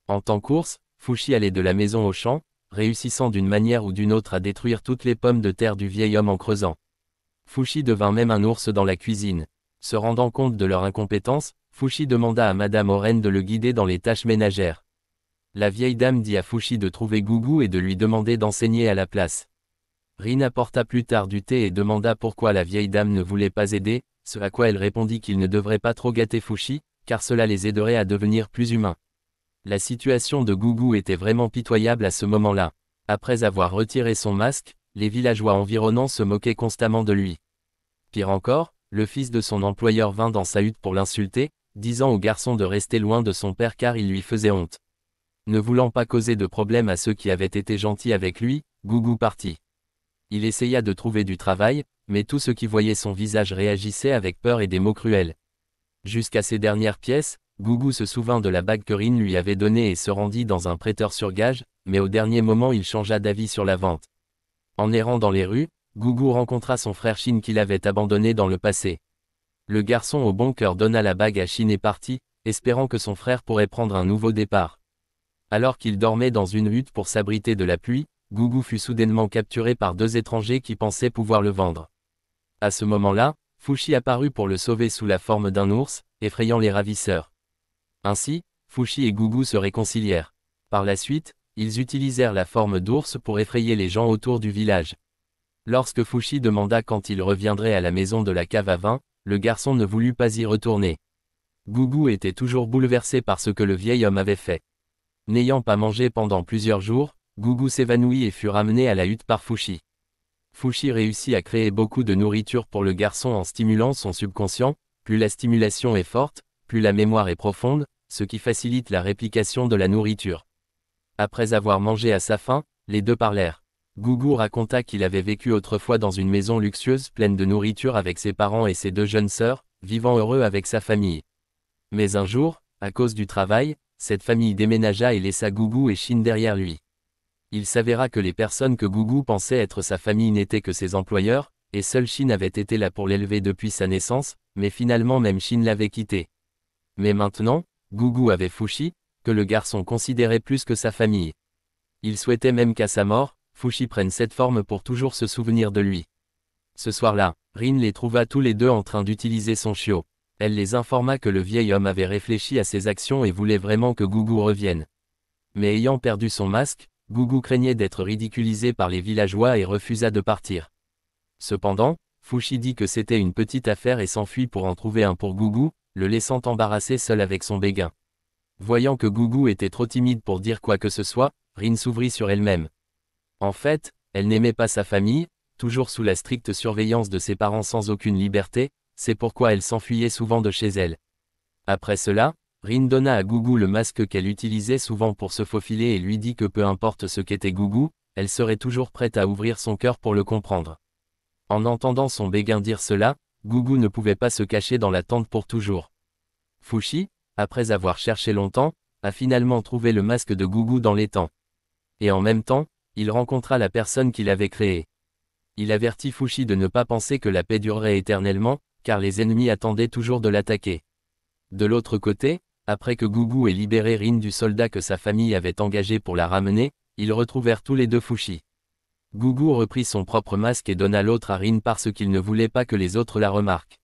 En tant qu'ours, Fushi allait de la maison au champ, réussissant d'une manière ou d'une autre à détruire toutes les pommes de terre du vieil homme en creusant. Fushi devint même un ours dans la cuisine. Se rendant compte de leur incompétence, Fushi demanda à Madame Oren de le guider dans les tâches ménagères. La vieille dame dit à Fushi de trouver Gugu et de lui demander d'enseigner à la place. Rin apporta plus tard du thé et demanda pourquoi la vieille dame ne voulait pas aider, ce à quoi elle répondit qu'il ne devrait pas trop gâter Fushi, car cela les aiderait à devenir plus humains. La situation de Gugu était vraiment pitoyable à ce moment-là. Après avoir retiré son masque, les villageois environnants se moquaient constamment de lui. Pire encore, le fils de son employeur vint dans sa hutte pour l'insulter, disant au garçon de rester loin de son père car il lui faisait honte. Ne voulant pas causer de problème à ceux qui avaient été gentils avec lui, Gugu partit. Il essaya de trouver du travail, mais tous ceux qui voyaient son visage réagissaient avec peur et des mots cruels. Jusqu'à ces dernières pièces, Gugu se souvint de la bague que Rin lui avait donnée et se rendit dans un prêteur sur gage, mais au dernier moment il changea d'avis sur la vente. En errant dans les rues, Gugu rencontra son frère Shin qu'il avait abandonné dans le passé. Le garçon au bon cœur donna la bague à Shin et partit, espérant que son frère pourrait prendre un nouveau départ. Alors qu'il dormait dans une hutte pour s'abriter de la pluie, Gugu fut soudainement capturé par deux étrangers qui pensaient pouvoir le vendre. À ce moment-là, Fushi apparut pour le sauver sous la forme d'un ours, effrayant les ravisseurs. Ainsi, Fushi et Gugu se réconcilièrent. Par la suite, ils utilisèrent la forme d'ours pour effrayer les gens autour du village. Lorsque Fushi demanda quand il reviendrait à la maison de la cave à vin, le garçon ne voulut pas y retourner. Gugu était toujours bouleversé par ce que le vieil homme avait fait. N'ayant pas mangé pendant plusieurs jours, Gugu s'évanouit et fut ramené à la hutte par Fushi. Fushi réussit à créer beaucoup de nourriture pour le garçon en stimulant son subconscient. Plus la stimulation est forte, plus la mémoire est profonde, ce qui facilite la réplication de la nourriture. Après avoir mangé à sa faim, les deux parlèrent. Gugu raconta qu'il avait vécu autrefois dans une maison luxueuse pleine de nourriture avec ses parents et ses deux jeunes sœurs, vivant heureux avec sa famille. Mais un jour, à cause du travail, cette famille déménagea et laissa Gugu et Shin derrière lui. Il s'avéra que les personnes que Gugu pensait être sa famille n'étaient que ses employeurs, et seul Shin avait été là pour l'élever depuis sa naissance, mais finalement même Shin l'avait quitté. Mais maintenant, Gugu avait Fushi, que le garçon considérait plus que sa famille. Il souhaitait même qu'à sa mort, Fushi prenne cette forme pour toujours se souvenir de lui. Ce soir-là, Rin les trouva tous les deux en train d'utiliser son chiot. Elle les informa que le vieil homme avait réfléchi à ses actions et voulait vraiment que Gugu revienne. Mais ayant perdu son masque, Gugu craignait d'être ridiculisé par les villageois et refusa de partir. Cependant, Fushi dit que c'était une petite affaire et s'enfuit pour en trouver un pour Gugu, le laissant embarrassé seul avec son béguin. Voyant que Gugu était trop timide pour dire quoi que ce soit, Rin s'ouvrit sur elle-même. En fait, elle n'aimait pas sa famille, toujours sous la stricte surveillance de ses parents sans aucune liberté, c'est pourquoi elle s'enfuyait souvent de chez elle. Après cela, Rin donna à Gugu le masque qu'elle utilisait souvent pour se faufiler et lui dit que peu importe ce qu'était Gugu, elle serait toujours prête à ouvrir son cœur pour le comprendre. En entendant son béguin dire cela, Gugu ne pouvait pas se cacher dans la tente pour toujours. Fushi, après avoir cherché longtemps, a finalement trouvé le masque de Gugu dans l'étang. Et en même temps, il rencontra la personne qui l'avait créé. Il avertit Fushi de ne pas penser que la paix durerait éternellement, car les ennemis attendaient toujours de l'attaquer. De l'autre côté, après que Gugu ait libéré Rin du soldat que sa famille avait engagé pour la ramener, ils retrouvèrent tous les deux Fushi. Gugu reprit son propre masque et donna l'autre à Rin parce qu'il ne voulait pas que les autres la remarquent.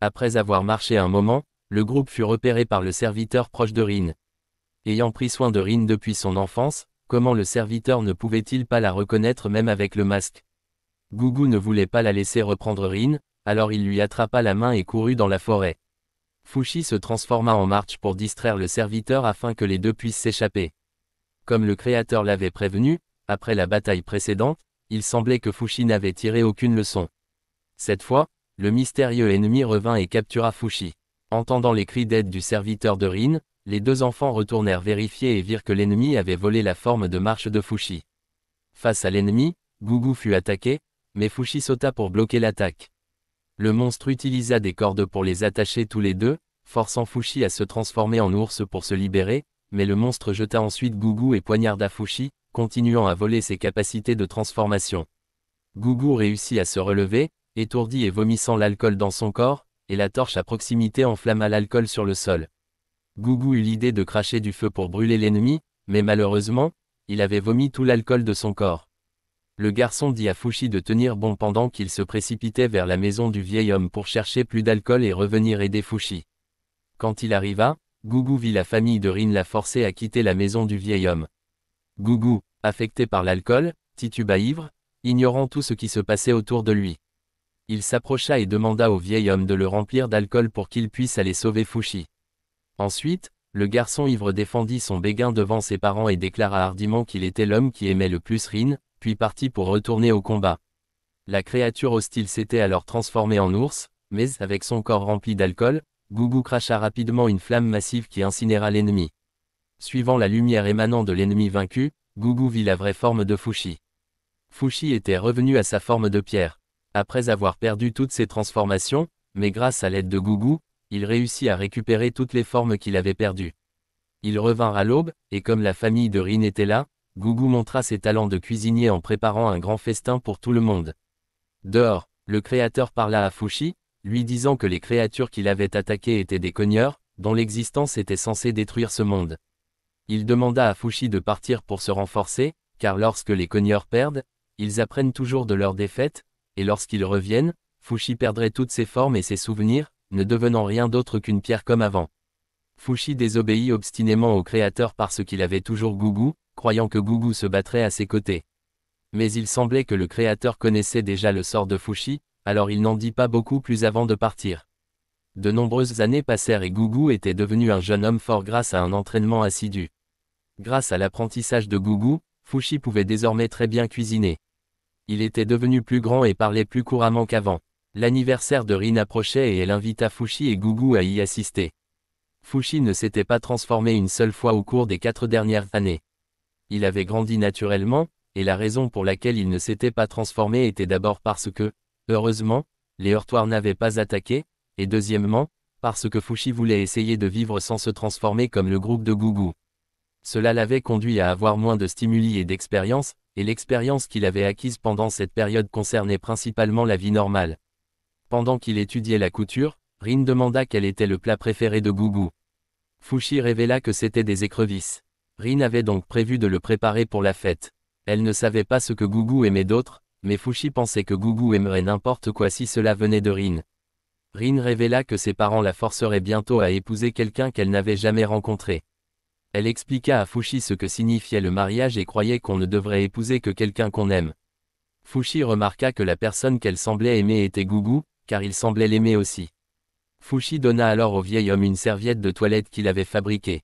Après avoir marché un moment, le groupe fut repéré par le serviteur proche de Rin. Ayant pris soin de Rin depuis son enfance, comment le serviteur ne pouvait-il pas la reconnaître même avec le masque? Gougou ne voulait pas la laisser reprendre Rin, alors il lui attrapa la main et courut dans la forêt. Fushi se transforma en marche pour distraire le serviteur afin que les deux puissent s'échapper. Comme le créateur l'avait prévenu, après la bataille précédente, il semblait que Fushi n'avait tiré aucune leçon. Cette fois, le mystérieux ennemi revint et captura Fushi. Entendant les cris d'aide du serviteur de Rin, les deux enfants retournèrent vérifier et virent que l'ennemi avait volé la forme de marche de Fushi. Face à l'ennemi, Gougou fut attaqué, mais Fushi sauta pour bloquer l'attaque. Le monstre utilisa des cordes pour les attacher tous les deux, forçant Fushi à se transformer en ours pour se libérer, mais le monstre jeta ensuite Gougou et poignarda Fushi, continuant à voler ses capacités de transformation. Gougou réussit à se relever, étourdi et vomissant l'alcool dans son corps, et la torche à proximité enflamma l'alcool sur le sol. Gougou eut l'idée de cracher du feu pour brûler l'ennemi, mais malheureusement, il avait vomi tout l'alcool de son corps. Le garçon dit à Fushi de tenir bon pendant qu'il se précipitait vers la maison du vieil homme pour chercher plus d'alcool et revenir aider Fushi. Quand il arriva, Gougou vit la famille de Rin la forcer à quitter la maison du vieil homme. Gougou, affecté par l'alcool, tituba ivre, ignorant tout ce qui se passait autour de lui. Il s'approcha et demanda au vieil homme de le remplir d'alcool pour qu'il puisse aller sauver Fushi. Ensuite, le garçon ivre défendit son béguin devant ses parents et déclara hardiment qu'il était l'homme qui aimait le plus Rin, puis partit pour retourner au combat. La créature hostile s'était alors transformée en ours, mais avec son corps rempli d'alcool, Gougou cracha rapidement une flamme massive qui incinéra l'ennemi. Suivant la lumière émanant de l'ennemi vaincu, Gougou vit la vraie forme de Fushi. Fushi était revenu à sa forme de pierre. Après avoir perdu toutes ses transformations, mais grâce à l'aide de Gougou, il réussit à récupérer toutes les formes qu'il avait perdues. Ils revinrent à l'aube, et comme la famille de Rin était là, Gougou montra ses talents de cuisinier en préparant un grand festin pour tout le monde. Dehors, le créateur parla à Fushi, lui disant que les créatures qu'il avait attaquées étaient des cogneurs, dont l'existence était censée détruire ce monde. Il demanda à Fushi de partir pour se renforcer, car lorsque les cogneurs perdent, ils apprennent toujours de leur défaite, et lorsqu'ils reviennent, Fushi perdrait toutes ses formes et ses souvenirs, ne devenant rien d'autre qu'une pierre comme avant. Fushi désobéit obstinément au créateur parce qu'il avait toujours Gougou, croyant que Gougou se battrait à ses côtés. Mais il semblait que le créateur connaissait déjà le sort de Fushi, alors il n'en dit pas beaucoup plus avant de partir. De nombreuses années passèrent et Gougou était devenu un jeune homme fort grâce à un entraînement assidu. Grâce à l'apprentissage de Gougou, Fushi pouvait désormais très bien cuisiner. Il était devenu plus grand et parlait plus couramment qu'avant. L'anniversaire de Rin approchait et elle invita Fushi et Gougou à y assister. Fushi ne s'était pas transformé une seule fois au cours des 4 dernières années. Il avait grandi naturellement, et la raison pour laquelle il ne s'était pas transformé était d'abord parce que, heureusement, les heurtoirs n'avaient pas attaqué, et deuxièmement, parce que Fushi voulait essayer de vivre sans se transformer comme le groupe de Gougou. Cela l'avait conduit à avoir moins de stimuli et d'expérience, et l'expérience qu'il avait acquise pendant cette période concernait principalement la vie normale. Pendant qu'il étudiait la couture, Rin demanda quel était le plat préféré de Gougou. Fushi révéla que c'était des écrevisses. Rin avait donc prévu de le préparer pour la fête. Elle ne savait pas ce que Gougou aimait d'autre, mais Fushi pensait que Gougou aimerait n'importe quoi si cela venait de Rin. Rin révéla que ses parents la forceraient bientôt à épouser quelqu'un qu'elle n'avait jamais rencontré. Elle expliqua à Fushi ce que signifiait le mariage et croyait qu'on ne devrait épouser que quelqu'un qu'on aime. Fushi remarqua que la personne qu'elle semblait aimer était Gougou, car il semblait l'aimer aussi. Fushi donna alors au vieil homme une serviette de toilette qu'il avait fabriquée.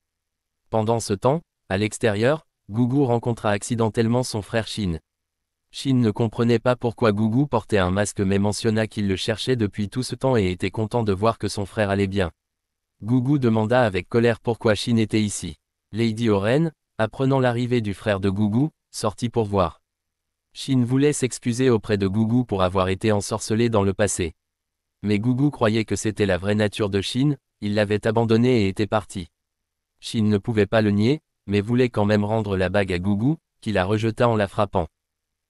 Pendant ce temps, à l'extérieur, Gougou rencontra accidentellement son frère Shin. Shin ne comprenait pas pourquoi Gougou portait un masque mais mentionna qu'il le cherchait depuis tout ce temps et était content de voir que son frère allait bien. Gougou demanda avec colère pourquoi Shin était ici. Lady Oren, apprenant l'arrivée du frère de Gougou, sortit pour voir. Shin voulait s'excuser auprès de Gougou pour avoir été ensorcelé dans le passé. Mais Gougou croyait que c'était la vraie nature de Shin, il l'avait abandonné et était parti. Shin ne pouvait pas le nier, mais voulait quand même rendre la bague à Gougou, qui la rejeta en la frappant.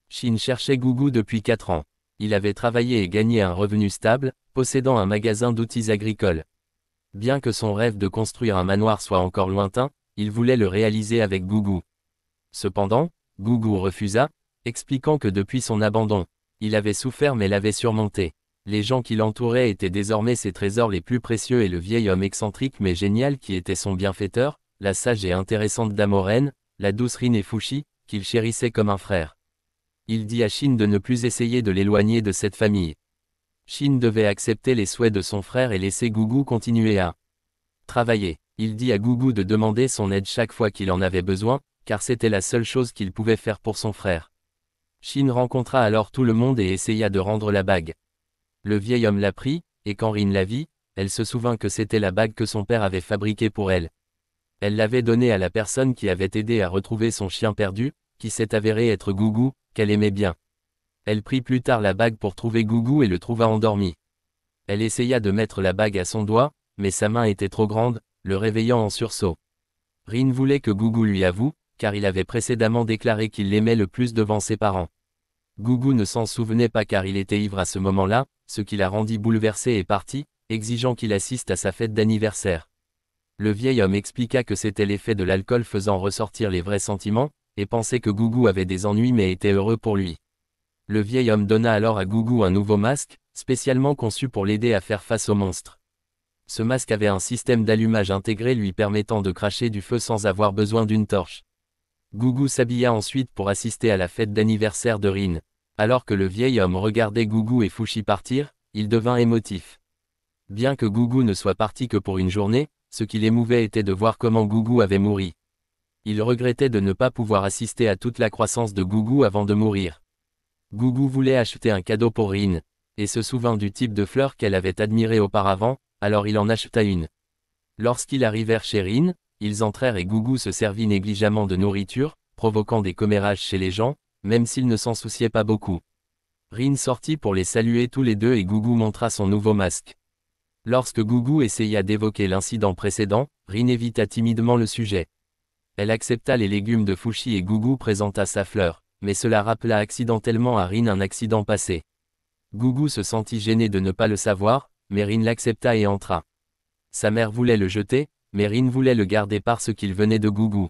Shin cherchait Gougou depuis 4 ans. Il avait travaillé et gagné un revenu stable, possédant un magasin d'outils agricoles. Bien que son rêve de construire un manoir soit encore lointain, il voulait le réaliser avec Gougou. Cependant, Gougou refusa, expliquant que depuis son abandon, il avait souffert mais l'avait surmonté. Les gens qui l'entouraient étaient désormais ses trésors les plus précieux et le vieil homme excentrique mais génial qui était son bienfaiteur, la sage et intéressante dame Oren, la douce Rin et Fushi, qu'il chérissait comme un frère. Il dit à Shin de ne plus essayer de l'éloigner de cette famille. Shin devait accepter les souhaits de son frère et laisser Gugu continuer à travailler. Il dit à Gugu de demander son aide chaque fois qu'il en avait besoin, car c'était la seule chose qu'il pouvait faire pour son frère. Shin rencontra alors tout le monde et essaya de rendre la bague. Le vieil homme la prit, et quand Rin la vit, elle se souvint que c'était la bague que son père avait fabriquée pour elle. Elle l'avait donnée à la personne qui avait aidé à retrouver son chien perdu, qui s'est avéré être Gugu, qu'elle aimait bien. Elle prit plus tard la bague pour trouver Gugu et le trouva endormi. Elle essaya de mettre la bague à son doigt, mais sa main était trop grande, le réveillant en sursaut. Rin voulait que Gugu lui avoue, car il avait précédemment déclaré qu'il l'aimait le plus devant ses parents. Gugu ne s'en souvenait pas car il était ivre à ce moment-là, ce qui la rendit bouleversée et partit, exigeant qu'il assiste à sa fête d'anniversaire. Le vieil homme expliqua que c'était l'effet de l'alcool faisant ressortir les vrais sentiments, et pensait que Gugu avait des ennuis mais était heureux pour lui. Le vieil homme donna alors à Gugu un nouveau masque, spécialement conçu pour l'aider à faire face au monstre. Ce masque avait un système d'allumage intégré lui permettant de cracher du feu sans avoir besoin d'une torche. Gugu s'habilla ensuite pour assister à la fête d'anniversaire de Rin. Alors que le vieil homme regardait Gugu et Fushi partir, il devint émotif. Bien que Gugu ne soit parti que pour une journée, ce qui l'émouvait était de voir comment Gugu avait mouru. Il regrettait de ne pas pouvoir assister à toute la croissance de Gugu avant de mourir. Gugu voulait acheter un cadeau pour Rin, et se souvint du type de fleur qu'elle avait admiré auparavant, alors il en acheta une. Lorsqu'ils arrivèrent chez Rin, ils entrèrent et Gugu se servit négligemment de nourriture, provoquant des commérages chez les gens, même s'il ne s'en souciait pas beaucoup. Rin sortit pour les saluer tous les deux et Gugu montra son nouveau masque. Lorsque Gugu essaya d'évoquer l'incident précédent, Rin évita timidement le sujet. Elle accepta les légumes de Fushi et Gugu présenta sa fleur, mais cela rappela accidentellement à Rin un accident passé. Gugu se sentit gêné de ne pas le savoir, mais Rin l'accepta et entra. Sa mère voulait le jeter, mais Rin voulait le garder parce qu'il venait de Gugu.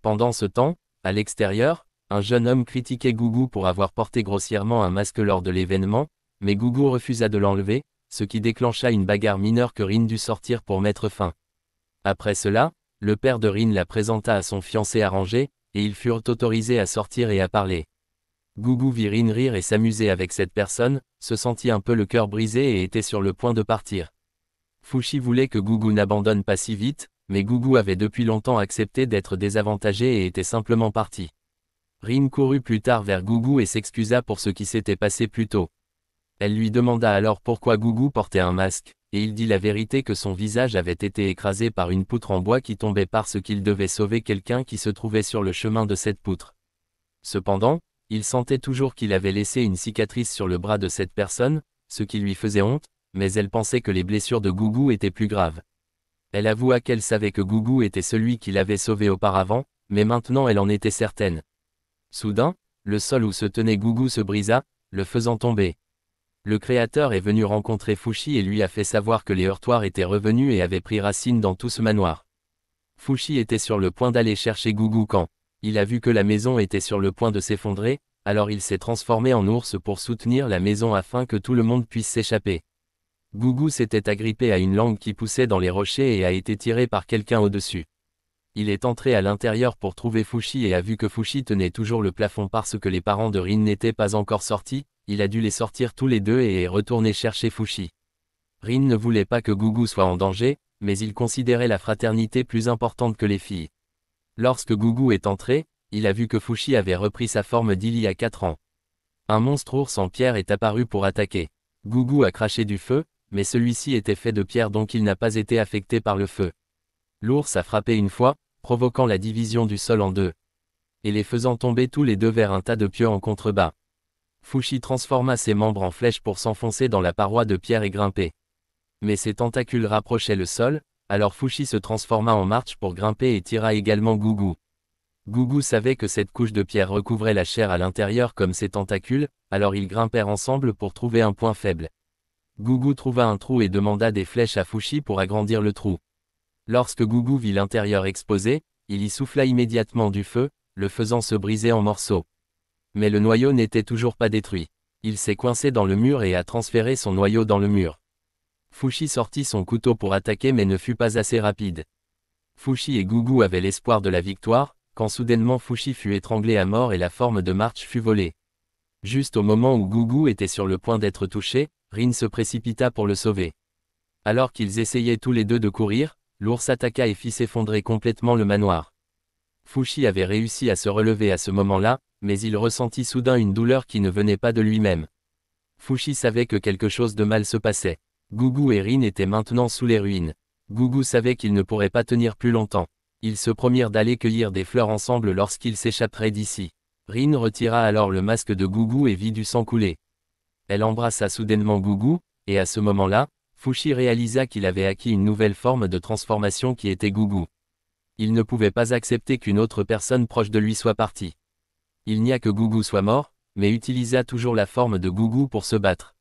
Pendant ce temps, à l'extérieur, un jeune homme critiquait Gugu pour avoir porté grossièrement un masque lors de l'événement, mais Gugu refusa de l'enlever, ce qui déclencha une bagarre mineure que Rin dut sortir pour mettre fin. Après cela, le père de Rin la présenta à son fiancé arrangé, et ils furent autorisés à sortir et à parler. Gugu vit Rin rire et s'amuser avec cette personne, se sentit un peu le cœur brisé et était sur le point de partir. Fushi voulait que Gugu n'abandonne pas si vite, mais Gugu avait depuis longtemps accepté d'être désavantagé et était simplement parti. Rin courut plus tard vers Gugu et s'excusa pour ce qui s'était passé plus tôt. Elle lui demanda alors pourquoi Gugu portait un masque, et il dit la vérité que son visage avait été écrasé par une poutre en bois qui tombait parce qu'il devait sauver quelqu'un qui se trouvait sur le chemin de cette poutre. Cependant, il sentait toujours qu'il avait laissé une cicatrice sur le bras de cette personne, ce qui lui faisait honte, mais elle pensait que les blessures de Gugu étaient plus graves. Elle avoua qu'elle savait que Gugu était celui qui l'avait sauvé auparavant, mais maintenant elle en était certaine. Soudain, le sol où se tenait Gugu se brisa, le faisant tomber. Le créateur est venu rencontrer Fushi et lui a fait savoir que les heurtoirs étaient revenus et avaient pris racine dans tout ce manoir. Fushi était sur le point d'aller chercher Gugu quand il a vu que la maison était sur le point de s'effondrer, alors il s'est transformé en ours pour soutenir la maison afin que tout le monde puisse s'échapper. Gugu s'était agrippé à une langue qui poussait dans les rochers et a été tiré par quelqu'un au-dessus. Il est entré à l'intérieur pour trouver Fushi et a vu que Fushi tenait toujours le plafond parce que les parents de Rin n'étaient pas encore sortis, il a dû les sortir tous les deux et est retourné chercher Fushi. Rin ne voulait pas que Gugu soit en danger, mais il considérait la fraternité plus importante que les filles. Lorsque Gugu est entré, il a vu que Fushi avait repris sa forme d'il y a 4 ans. Un monstre ours en pierre est apparu pour attaquer. Gugu a craché du feu, mais celui-ci était fait de pierre donc il n'a pas été affecté par le feu. L'ours a frappé une fois, provoquant la division du sol en deux, et les faisant tomber tous les deux vers un tas de pieux en contrebas. Fushi transforma ses membres en flèches pour s'enfoncer dans la paroi de pierre et grimper. Mais ses tentacules rapprochaient le sol, alors Fushi se transforma en marche pour grimper et tira également Gugu. Gugu savait que cette couche de pierre recouvrait la chair à l'intérieur comme ses tentacules, alors ils grimpèrent ensemble pour trouver un point faible. Gugu trouva un trou et demanda des flèches à Fushi pour agrandir le trou. Lorsque Gugu vit l'intérieur exposé, il y souffla immédiatement du feu, le faisant se briser en morceaux. Mais le noyau n'était toujours pas détruit. Il s'est coincé dans le mur et a transféré son noyau dans le mur. Fushi sortit son couteau pour attaquer mais ne fut pas assez rapide. Fushi et Gugu avaient l'espoir de la victoire, quand soudainement Fushi fut étranglé à mort et la forme de March fut volée. Juste au moment où Gugu était sur le point d'être touché, Rin se précipita pour le sauver. Alors qu'ils essayaient tous les deux de courir, l'ours attaqua et fit s'effondrer complètement le manoir. Fushi avait réussi à se relever à ce moment-là, mais il ressentit soudain une douleur qui ne venait pas de lui-même. Fushi savait que quelque chose de mal se passait. Gugu et Rin étaient maintenant sous les ruines. Gugu savait qu'ils ne pourraient pas tenir plus longtemps. Ils se promirent d'aller cueillir des fleurs ensemble lorsqu'ils s'échapperaient d'ici. Rin retira alors le masque de Gugu et vit du sang couler. Elle embrassa soudainement Gugu, et à ce moment-là, Fushi réalisa qu'il avait acquis une nouvelle forme de transformation qui était Gugu. Il ne pouvait pas accepter qu'une autre personne proche de lui soit partie. Il n'y a que Gugu soit mort, mais utilisa toujours la forme de Gugu pour se battre.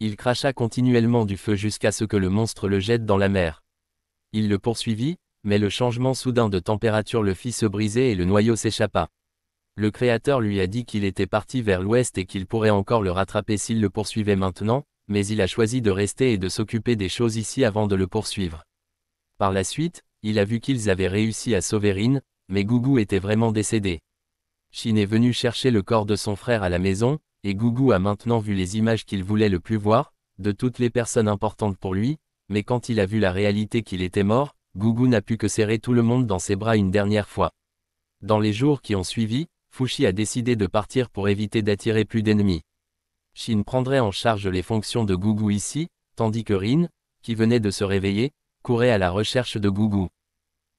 Il cracha continuellement du feu jusqu'à ce que le monstre le jette dans la mer. Il le poursuivit, mais le changement soudain de température le fit se briser et le noyau s'échappa. Le créateur lui a dit qu'il était parti vers l'ouest et qu'il pourrait encore le rattraper s'il le poursuivait maintenant, mais il a choisi de rester et de s'occuper des choses ici avant de le poursuivre. Par la suite, il a vu qu'ils avaient réussi à sauver Rin, mais Gugu était vraiment décédé. Shin est venu chercher le corps de son frère à la maison, et Gugu a maintenant vu les images qu'il voulait le plus voir, de toutes les personnes importantes pour lui, mais quand il a vu la réalité qu'il était mort, Gugu n'a pu que serrer tout le monde dans ses bras une dernière fois. Dans les jours qui ont suivi, Fushi a décidé de partir pour éviter d'attirer plus d'ennemis. Shin prendrait en charge les fonctions de Gugu ici, tandis que Rin, qui venait de se réveiller, courait à la recherche de Gugu.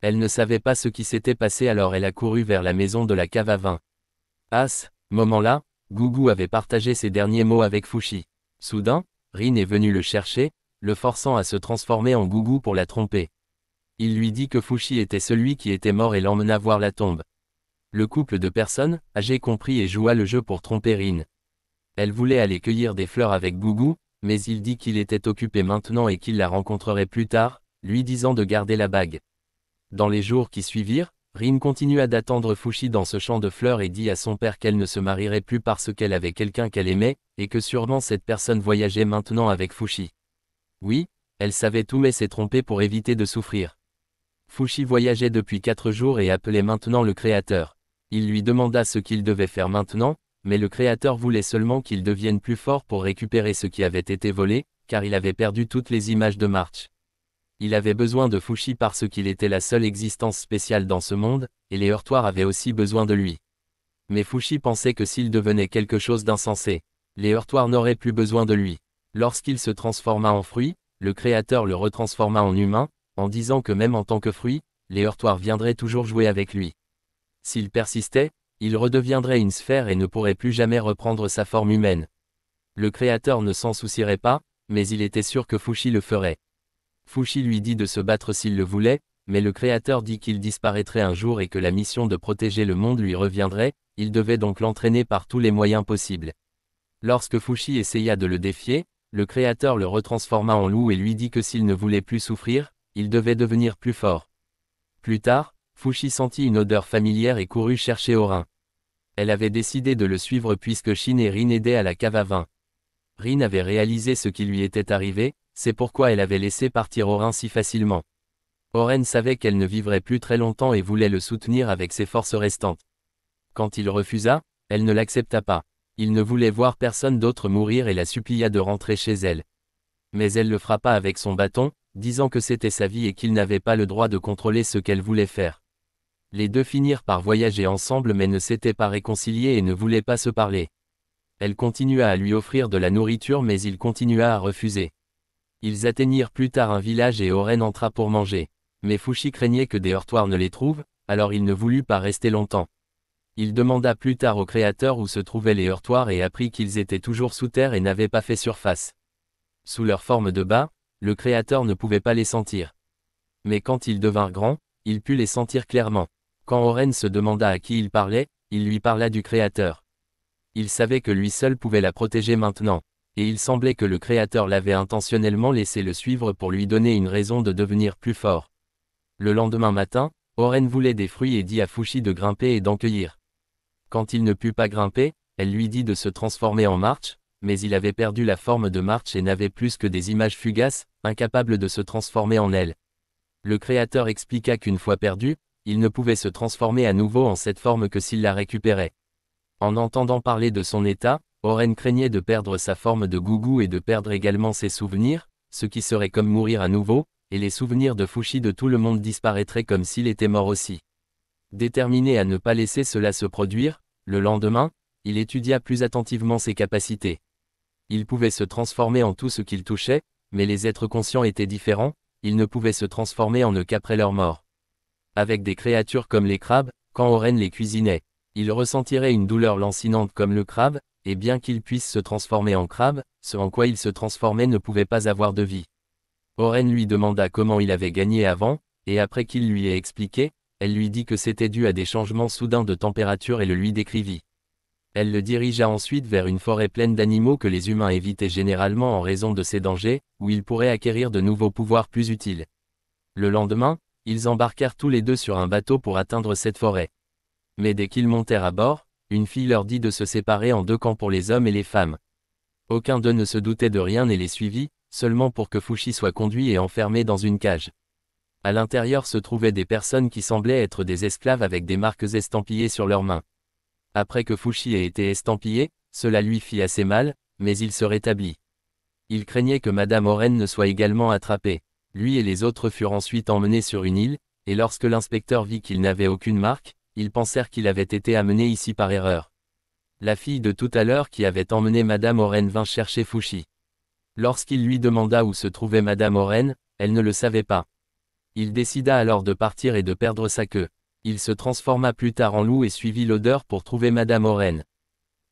Elle ne savait pas ce qui s'était passé alors elle a couru vers la maison de la cave à vin. À ce moment-là, Gugu avait partagé ses derniers mots avec Fushi. Soudain, Rin est venu le chercher, le forçant à se transformer en Gugu pour la tromper. Il lui dit que Fushi était celui qui était mort et l'emmena voir la tombe. Le couple de personnes, âgées compris et joua le jeu pour tromper Rin. Elle voulait aller cueillir des fleurs avec Gugu, mais il dit qu'il était occupé maintenant et qu'il la rencontrerait plus tard, lui disant de garder la bague. Dans les jours qui suivirent, Rin continua d'attendre Fushi dans ce champ de fleurs et dit à son père qu'elle ne se marierait plus parce qu'elle avait quelqu'un qu'elle aimait, et que sûrement cette personne voyageait maintenant avec Fushi. Oui, elle savait tout mais s'est trompée pour éviter de souffrir. Fushi voyageait depuis 4 jours et appelait maintenant le créateur. Il lui demanda ce qu'il devait faire maintenant, mais le créateur voulait seulement qu'il devienne plus fort pour récupérer ce qui avait été volé, car il avait perdu toutes les images de March. Il avait besoin de Fushi parce qu'il était la seule existence spéciale dans ce monde, et les heurtoirs avaient aussi besoin de lui. Mais Fushi pensait que s'il devenait quelque chose d'insensé, les heurtoirs n'auraient plus besoin de lui. Lorsqu'il se transforma en fruit, le créateur le retransforma en humain, en disant que même en tant que fruit, les heurtoirs viendraient toujours jouer avec lui. S'il persistait, il redeviendrait une sphère et ne pourrait plus jamais reprendre sa forme humaine. Le créateur ne s'en soucierait pas, mais il était sûr que Fushi le ferait. Fushi lui dit de se battre s'il le voulait, mais le créateur dit qu'il disparaîtrait un jour et que la mission de protéger le monde lui reviendrait, il devait donc l'entraîner par tous les moyens possibles. Lorsque Fushi essaya de le défier, le créateur le retransforma en loup et lui dit que s'il ne voulait plus souffrir, il devait devenir plus fort. Plus tard, Fushi sentit une odeur familière et courut chercher Orin. Elle avait décidé de le suivre puisque Shin et Rin aidaient à la cave à vin. Rin avait réalisé ce qui lui était arrivé, c'est pourquoi elle avait laissé partir Orin si facilement. Oren savait qu'elle ne vivrait plus très longtemps et voulait le soutenir avec ses forces restantes. Quand il refusa, elle ne l'accepta pas. Il ne voulait voir personne d'autre mourir et la supplia de rentrer chez elle. Mais elle le frappa avec son bâton, disant que c'était sa vie et qu'il n'avait pas le droit de contrôler ce qu'elle voulait faire. Les deux finirent par voyager ensemble mais ne s'étaient pas réconciliés et ne voulaient pas se parler. Elle continua à lui offrir de la nourriture mais il continua à refuser. Ils atteignirent plus tard un village et Oren entra pour manger. Mais Fushi craignait que des heurtoirs ne les trouvent, alors il ne voulut pas rester longtemps. Il demanda plus tard au créateur où se trouvaient les heurtoirs et apprit qu'ils étaient toujours sous terre et n'avaient pas fait surface. Sous leur forme de bas, le créateur ne pouvait pas les sentir. Mais quand ils devinrent grands, il put les sentir clairement. Quand Oren se demanda à qui il parlait, il lui parla du créateur. Il savait que lui seul pouvait la protéger maintenant, et il semblait que le créateur l'avait intentionnellement laissé le suivre pour lui donner une raison de devenir plus fort. Le lendemain matin, Oren voulait des fruits et dit à Fushi de grimper et d'en cueillir. Quand il ne put pas grimper, elle lui dit de se transformer en March, mais il avait perdu la forme de March et n'avait plus que des images fugaces, incapable de se transformer en elle. Le créateur expliqua qu'une fois perdu, il ne pouvait se transformer à nouveau en cette forme que s'il la récupérait. En entendant parler de son état, Oren craignait de perdre sa forme de gougou et de perdre également ses souvenirs, ce qui serait comme mourir à nouveau, et les souvenirs de Fushi de tout le monde disparaîtraient comme s'il était mort aussi. Déterminé à ne pas laisser cela se produire, le lendemain, il étudia plus attentivement ses capacités. Il pouvait se transformer en tout ce qu'il touchait, mais les êtres conscients étaient différents, ils ne pouvaient se transformer en eux qu'après leur mort. Avec des créatures comme les crabes, quand Oren les cuisinait, il ressentirait une douleur lancinante comme le crabe, et bien qu'il puisse se transformer en crabe, ce en quoi il se transformait ne pouvait pas avoir de vie. Oren lui demanda comment il avait gagné avant, et après qu'il lui ait expliqué, elle lui dit que c'était dû à des changements soudains de température et le lui décrivit. Elle le dirigea ensuite vers une forêt pleine d'animaux que les humains évitaient généralement en raison de ces dangers, où ils pourraient acquérir de nouveaux pouvoirs plus utiles. Le lendemain, ils embarquèrent tous les deux sur un bateau pour atteindre cette forêt. Mais dès qu'ils montèrent à bord, une fille leur dit de se séparer en deux camps pour les hommes et les femmes. Aucun d'eux ne se doutait de rien et les suivit, seulement pour que Fushi soit conduit et enfermé dans une cage. À l'intérieur se trouvaient des personnes qui semblaient être des esclaves avec des marques estampillées sur leurs mains. Après que Fushi ait été estampillé, cela lui fit assez mal, mais il se rétablit. Il craignait que Madame Oren ne soit également attrapée. Lui et les autres furent ensuite emmenés sur une île, et lorsque l'inspecteur vit qu'il n'avait aucune marque, ils pensèrent qu'il avait été amené ici par erreur. La fille de tout à l'heure qui avait emmené Madame Oren vint chercher Fushi. Lorsqu'il lui demanda où se trouvait Madame Oren, elle ne le savait pas. Il décida alors de partir et de perdre sa queue. Il se transforma plus tard en loup et suivit l'odeur pour trouver Madame Oren.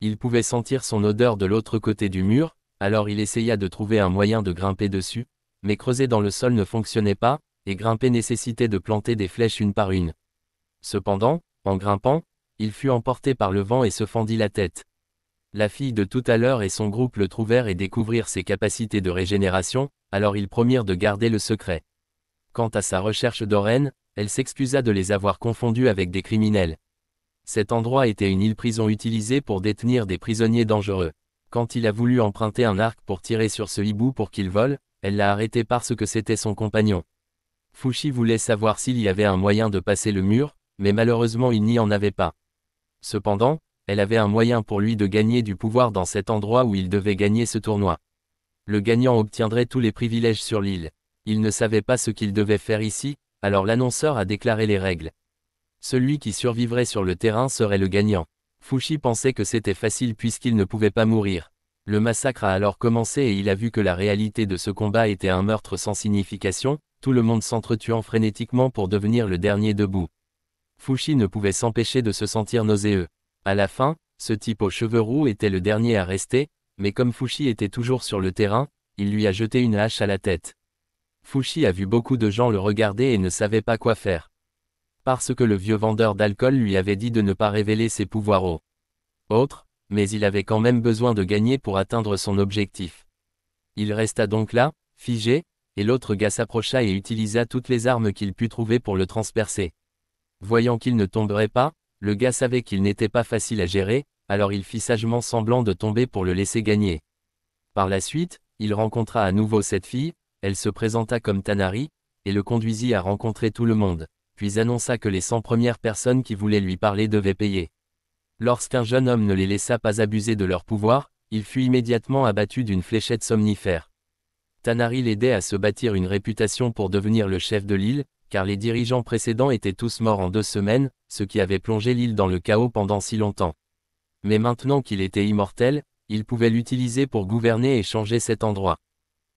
Il pouvait sentir son odeur de l'autre côté du mur, alors il essaya de trouver un moyen de grimper dessus, mais creuser dans le sol ne fonctionnait pas, et grimper nécessitait de planter des flèches une par une. Cependant, en grimpant, il fut emporté par le vent et se fendit la tête. La fille de tout à l'heure et son groupe le trouvèrent et découvrirent ses capacités de régénération, alors ils promirent de garder le secret. Quant à sa recherche d'Oren, elle s'excusa de les avoir confondus avec des criminels. Cet endroit était une île-prison utilisée pour détenir des prisonniers dangereux. Quand il a voulu emprunter un arc pour tirer sur ce hibou pour qu'il vole, elle l'a arrêté parce que c'était son compagnon. Fushi voulait savoir s'il y avait un moyen de passer le mur, mais malheureusement il n'y en avait pas. Cependant, elle avait un moyen pour lui de gagner du pouvoir dans cet endroit où il devait gagner ce tournoi. Le gagnant obtiendrait tous les privilèges sur l'île. Il ne savait pas ce qu'il devait faire ici, alors l'annonceur a déclaré les règles. Celui qui survivrait sur le terrain serait le gagnant. Fushi pensait que c'était facile puisqu'il ne pouvait pas mourir. Le massacre a alors commencé et il a vu que la réalité de ce combat était un meurtre sans signification, tout le monde s'entretuant frénétiquement pour devenir le dernier debout. Fushi ne pouvait s'empêcher de se sentir nauséeux. À la fin, ce type aux cheveux roux était le dernier à rester, mais comme Fushi était toujours sur le terrain, il lui a jeté une hache à la tête. Fushi a vu beaucoup de gens le regarder et ne savait pas quoi faire. Parce que le vieux vendeur d'alcool lui avait dit de ne pas révéler ses pouvoirs aux autres, mais il avait quand même besoin de gagner pour atteindre son objectif. Il resta donc là, figé, et l'autre gars s'approcha et utilisa toutes les armes qu'il put trouver pour le transpercer. Voyant qu'il ne tomberait pas, le gars savait qu'il n'était pas facile à gérer, alors il fit sagement semblant de tomber pour le laisser gagner. Par la suite, il rencontra à nouveau cette fille, elle se présenta comme Tanari, et le conduisit à rencontrer tout le monde, puis annonça que les 100 premières personnes qui voulaient lui parler devaient payer. Lorsqu'un jeune homme ne les laissa pas abuser de leur pouvoir, il fut immédiatement abattu d'une fléchette somnifère. Tanari l'aidait à se bâtir une réputation pour devenir le chef de l'île, car les dirigeants précédents étaient tous morts en 2 semaines, ce qui avait plongé l'île dans le chaos pendant si longtemps. Mais maintenant qu'il était immortel, il pouvait l'utiliser pour gouverner et changer cet endroit.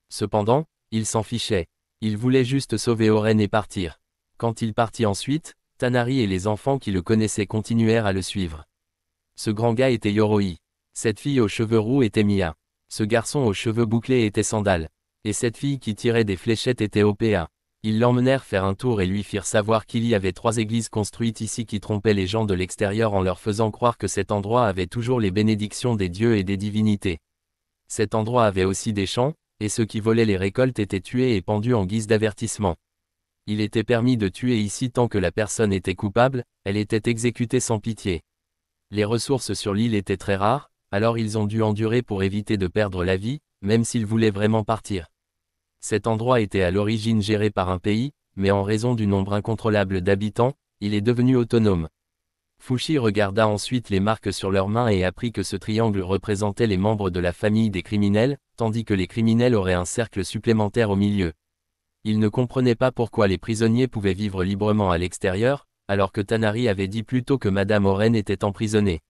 Cependant, il s'en fichait. Il voulait juste sauver Oren et partir. Quand il partit ensuite, Tanari et les enfants qui le connaissaient continuèrent à le suivre. Ce grand gars était Yoroi. Cette fille aux cheveux roux était Mia. Ce garçon aux cheveux bouclés était Sandal. Et cette fille qui tirait des fléchettes était Opa. Ils l'emmenèrent faire un tour et lui firent savoir qu'il y avait 3 églises construites ici qui trompaient les gens de l'extérieur en leur faisant croire que cet endroit avait toujours les bénédictions des dieux et des divinités. Cet endroit avait aussi des champs, et ceux qui volaient les récoltes étaient tués et pendus en guise d'avertissement. Il était permis de tuer ici tant que la personne était coupable, elle était exécutée sans pitié. Les ressources sur l'île étaient très rares, alors ils ont dû endurer pour éviter de perdre la vie, même s'ils voulaient vraiment partir. Cet endroit était à l'origine géré par un pays, mais en raison du nombre incontrôlable d'habitants, il est devenu autonome. Fushi regarda ensuite les marques sur leurs mains et apprit que ce triangle représentait les membres de la famille des criminels, tandis que les criminels auraient un cercle supplémentaire au milieu. Il ne comprenait pas pourquoi les prisonniers pouvaient vivre librement à l'extérieur, alors que Tanari avait dit plus tôt que Madame Oren était emprisonnée.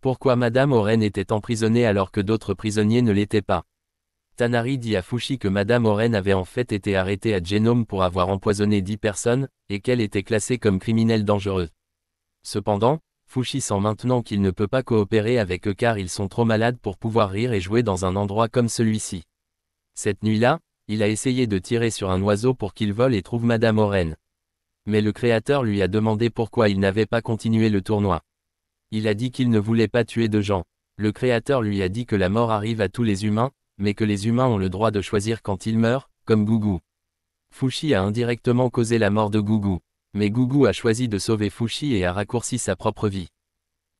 Pourquoi Madame Oren était emprisonnée alors que d'autres prisonniers ne l'étaient pas? Tanari dit à Fushi que Madame Oren avait en fait été arrêtée à Genome pour avoir empoisonné 10 personnes, et qu'elle était classée comme criminelle dangereuse. Cependant, Fushi sent maintenant qu'il ne peut pas coopérer avec eux car ils sont trop malades pour pouvoir rire et jouer dans un endroit comme celui-ci. Cette nuit-là, il a essayé de tirer sur un oiseau pour qu'il vole et trouve Madame Oren. Mais le créateur lui a demandé pourquoi il n'avait pas continué le tournoi. Il a dit qu'il ne voulait pas tuer de gens. Le créateur lui a dit que la mort arrive à tous les humains, mais que les humains ont le droit de choisir quand ils meurent, comme Gugu. Fushi a indirectement causé la mort de Gugu. Mais Gugu a choisi de sauver Fushi et a raccourci sa propre vie.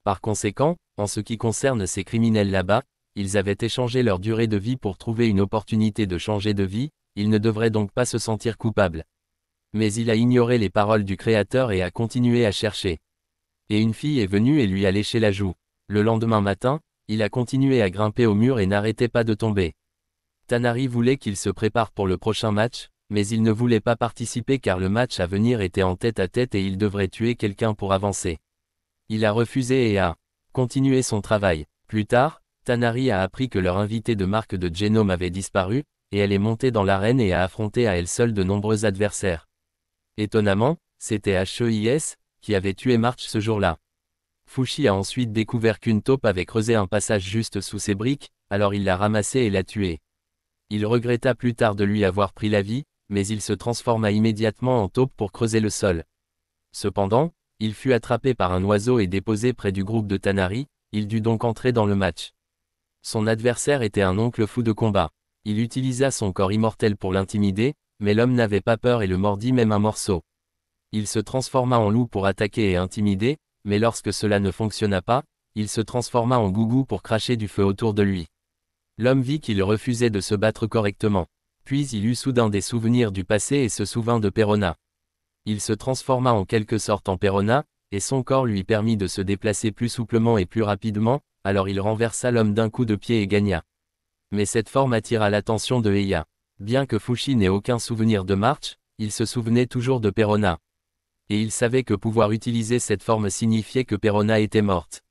Par conséquent, en ce qui concerne ces criminels là-bas, ils avaient échangé leur durée de vie pour trouver une opportunité de changer de vie, ils ne devraient donc pas se sentir coupables. Mais il a ignoré les paroles du créateur et a continué à chercher. Et une fille est venue et lui a léché la joue. Le lendemain matin, il a continué à grimper au mur et n'arrêtait pas de tomber. Tanari voulait qu'il se prépare pour le prochain match, mais il ne voulait pas participer car le match à venir était en tête-à-tête et il devrait tuer quelqu'un pour avancer. Il a refusé et a continué son travail. Plus tard, Tanari a appris que leur invitée de marque de Genome avait disparu, et elle est montée dans l'arène et a affronté à elle seule de nombreux adversaires. Étonnamment, c'était HEIS, qui avait tué March ce jour-là. Fushi a ensuite découvert qu'une taupe avait creusé un passage juste sous ses briques, alors il l'a ramassée et l'a tuée. Il regretta plus tard de lui avoir pris la vie, mais il se transforma immédiatement en taupe pour creuser le sol. Cependant, il fut attrapé par un oiseau et déposé près du groupe de Tanari, il dut donc entrer dans le match. Son adversaire était un oncle fou de combat. Il utilisa son corps immortel pour l'intimider, mais l'homme n'avait pas peur et le mordit même un morceau. Il se transforma en loup pour attaquer et intimider, mais lorsque cela ne fonctionna pas, il se transforma en gougou pour cracher du feu autour de lui. L'homme vit qu'il refusait de se battre correctement. Puis il eut soudain des souvenirs du passé et se souvint de Perona. Il se transforma en quelque sorte en Perona, et son corps lui permit de se déplacer plus souplement et plus rapidement, alors il renversa l'homme d'un coup de pied et gagna. Mais cette forme attira l'attention de Heiya. Bien que Fushi n'ait aucun souvenir de March, il se souvenait toujours de Perona. Et il savait que pouvoir utiliser cette forme signifiait que Perona était morte.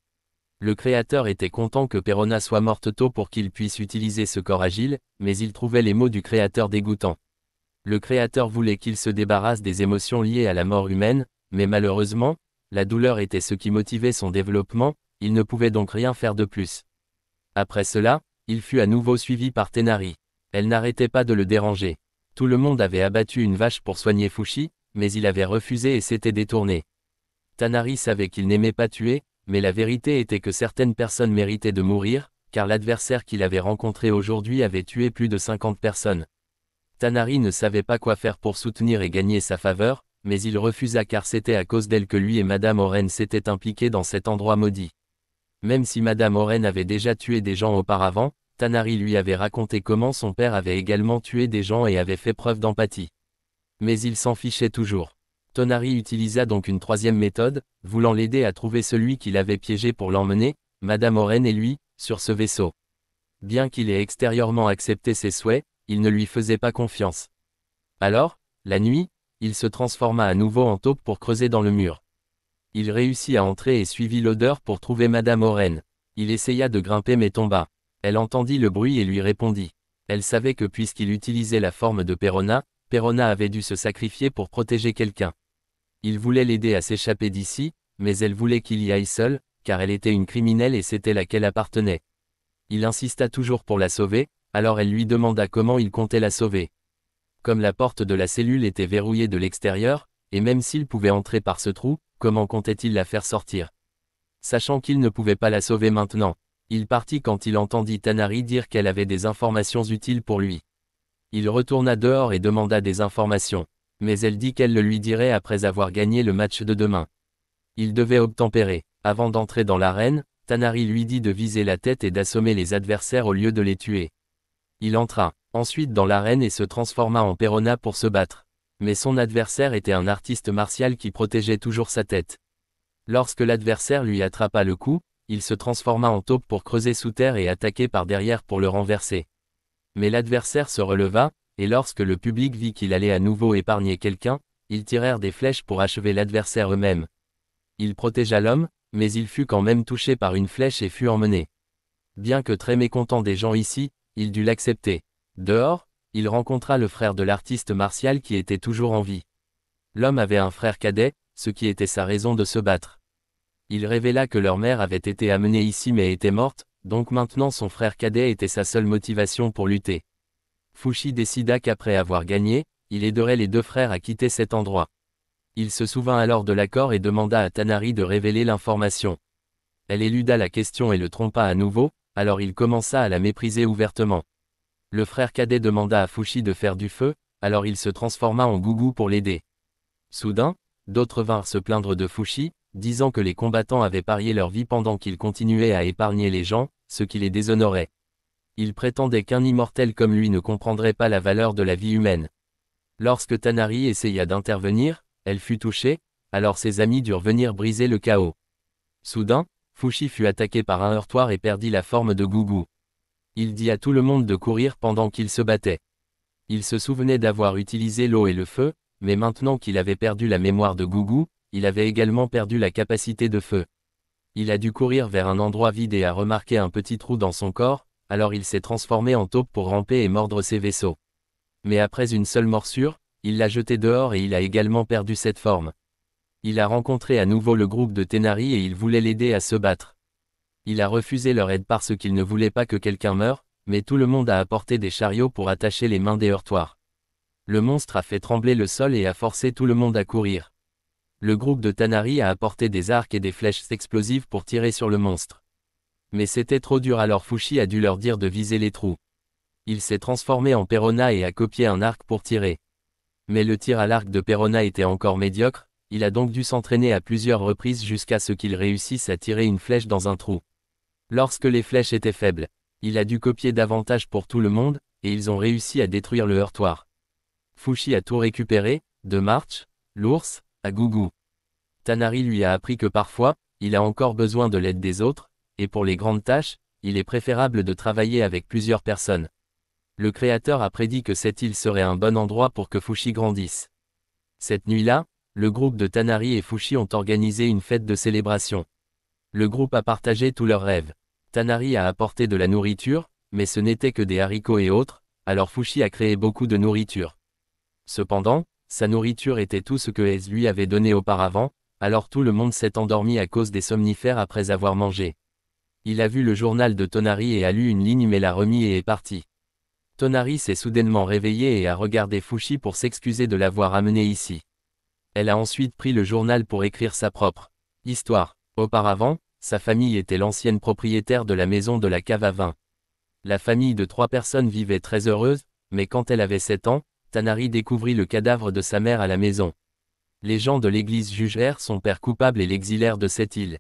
Le créateur était content que Perona soit morte tôt pour qu'il puisse utiliser ce corps agile, mais il trouvait les mots du créateur dégoûtants. Le créateur voulait qu'il se débarrasse des émotions liées à la mort humaine, mais malheureusement, la douleur était ce qui motivait son développement, il ne pouvait donc rien faire de plus. Après cela, il fut à nouveau suivi par Tenari. Elle n'arrêtait pas de le déranger. Tout le monde avait abattu une vache pour soigner Fushi, mais il avait refusé et s'était détourné. Tanari savait qu'il n'aimait pas tuer, mais la vérité était que certaines personnes méritaient de mourir, car l'adversaire qu'il avait rencontré aujourd'hui avait tué plus de 50 personnes. Tanari ne savait pas quoi faire pour soutenir et gagner sa faveur, mais il refusa car c'était à cause d'elle que lui et Madame Oren s'étaient impliqués dans cet endroit maudit. Même si Madame Oren avait déjà tué des gens auparavant, Tanari lui avait raconté comment son père avait également tué des gens et avait fait preuve d'empathie. Mais il s'en fichait toujours. Tonari utilisa donc une troisième méthode, voulant l'aider à trouver celui qui l'avait piégé pour l'emmener, Madame Oren et lui, sur ce vaisseau. Bien qu'il ait extérieurement accepté ses souhaits, il ne lui faisait pas confiance. Alors, la nuit, il se transforma à nouveau en taupe pour creuser dans le mur. Il réussit à entrer et suivit l'odeur pour trouver Madame Oren. Il essaya de grimper mais tomba. Elle entendit le bruit et lui répondit. Elle savait que puisqu'il utilisait la forme de Perona, Perona avait dû se sacrifier pour protéger quelqu'un. Il voulait l'aider à s'échapper d'ici, mais elle voulait qu'il y aille seul, car elle était une criminelle et c'était là qu'elle appartenait. Il insista toujours pour la sauver, alors elle lui demanda comment il comptait la sauver. Comme la porte de la cellule était verrouillée de l'extérieur, et même s'il pouvait entrer par ce trou, comment comptait-il la faire sortir? Sachant qu'il ne pouvait pas la sauver maintenant, il partit quand il entendit Tanari dire qu'elle avait des informations utiles pour lui. Il retourna dehors et demanda des informations. Mais elle dit qu'elle le lui dirait après avoir gagné le match de demain. Il devait obtempérer. Avant d'entrer dans l'arène, Tanari lui dit de viser la tête et d'assommer les adversaires au lieu de les tuer. Il entra ensuite dans l'arène et se transforma en Perona pour se battre. Mais son adversaire était un artiste martial qui protégeait toujours sa tête. Lorsque l'adversaire lui attrapa le cou, il se transforma en taupe pour creuser sous terre et attaquer par derrière pour le renverser. Mais l'adversaire se releva, et lorsque le public vit qu'il allait à nouveau épargner quelqu'un, ils tirèrent des flèches pour achever l'adversaire eux-mêmes. Il protégea l'homme, mais il fut quand même touché par une flèche et fut emmené. Bien que très mécontent des gens ici, il dut l'accepter. Dehors, il rencontra le frère de l'artiste martial qui était toujours en vie. L'homme avait un frère cadet, ce qui était sa raison de se battre. Il révéla que leur mère avait été amenée ici mais était morte, donc maintenant son frère cadet était sa seule motivation pour lutter. Fushi décida qu'après avoir gagné, il aiderait les deux frères à quitter cet endroit. Il se souvint alors de l'accord et demanda à Tanari de révéler l'information. Elle éluda la question et le trompa à nouveau, alors il commença à la mépriser ouvertement. Le frère cadet demanda à Fushi de faire du feu, alors il se transforma en gougou pour l'aider. Soudain, d'autres vinrent se plaindre de Fushi, disant que les combattants avaient parié leur vie pendant qu'ils continuaient à épargner les gens, ce qui les déshonorait. Ils prétendaient qu'un immortel comme lui ne comprendrait pas la valeur de la vie humaine. Lorsque Tanari essaya d'intervenir, elle fut touchée, alors ses amis durent venir briser le chaos. Soudain, Fushi fut attaqué par un heurtoir et perdit la forme de gougou. Il dit à tout le monde de courir pendant qu'ils se battaient. Il se souvenait d'avoir utilisé l'eau et le feu, mais maintenant qu'il avait perdu la mémoire de gougou, il avait également perdu la capacité de feu. Il a dû courir vers un endroit vide et a remarqué un petit trou dans son corps, alors il s'est transformé en taupe pour ramper et mordre ses vaisseaux. Mais après une seule morsure, il l'a jeté dehors et il a également perdu cette forme. Il a rencontré à nouveau le groupe de Tenari et il voulait l'aider à se battre. Il a refusé leur aide parce qu'il ne voulait pas que quelqu'un meure, mais tout le monde a apporté des chariots pour attacher les mains des heurtoirs. Le monstre a fait trembler le sol et a forcé tout le monde à courir. Le groupe de Tanari a apporté des arcs et des flèches explosives pour tirer sur le monstre. Mais c'était trop dur alors Fushi a dû leur dire de viser les trous. Il s'est transformé en Perona et a copié un arc pour tirer. Mais le tir à l'arc de Perona était encore médiocre, il a donc dû s'entraîner à plusieurs reprises jusqu'à ce qu'il réussisse à tirer une flèche dans un trou. Lorsque les flèches étaient faibles, il a dû copier davantage pour tout le monde, et ils ont réussi à détruire le heurtoir. Fushi a tout récupéré, de March, l'ours, à Gougou. Tanari lui a appris que parfois, il a encore besoin de l'aide des autres, et pour les grandes tâches, il est préférable de travailler avec plusieurs personnes. Le créateur a prédit que cette île serait un bon endroit pour que Fushi grandisse. Cette nuit-là, le groupe de Tanari et Fushi ont organisé une fête de célébration. Le groupe a partagé tous leurs rêves. Tanari a apporté de la nourriture, mais ce n'était que des haricots et autres, alors Fushi a créé beaucoup de nourriture. Cependant, sa nourriture était tout ce que Ace lui avait donné auparavant, alors tout le monde s'est endormi à cause des somnifères après avoir mangé. Il a vu le journal de Tonari et a lu une ligne mais l'a remis et est parti. Tonari s'est soudainement réveillée et a regardé Fushi pour s'excuser de l'avoir amené ici. Elle a ensuite pris le journal pour écrire sa propre histoire. Auparavant, sa famille était l'ancienne propriétaire de la maison de la cave à vin. La famille de 3 personnes vivait très heureuse, mais quand elle avait 7 ans, Tanari découvrit le cadavre de sa mère à la maison. Les gens de l'église jugèrent son père coupable et l'exilèrent de cette île.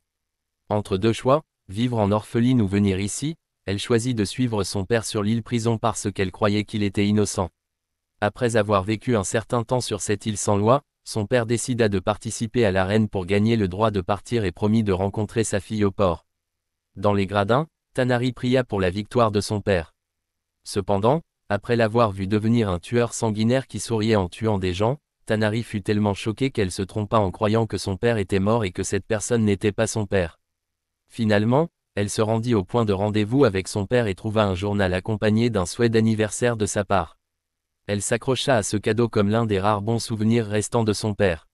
Entre deux choix, vivre en orpheline ou venir ici, elle choisit de suivre son père sur l'île prison parce qu'elle croyait qu'il était innocent. Après avoir vécu un certain temps sur cette île sans loi, son père décida de participer à l'arène pour gagner le droit de partir et promit de rencontrer sa fille au port. Dans les gradins, Tanari pria pour la victoire de son père. Cependant, après l'avoir vu devenir un tueur sanguinaire qui souriait en tuant des gens, Tanari fut tellement choquée qu'elle se trompa en croyant que son père était mort et que cette personne n'était pas son père. Finalement, elle se rendit au point de rendez-vous avec son père et trouva un journal accompagné d'un souhait d'anniversaire de sa part. Elle s'accrocha à ce cadeau comme l'un des rares bons souvenirs restants de son père.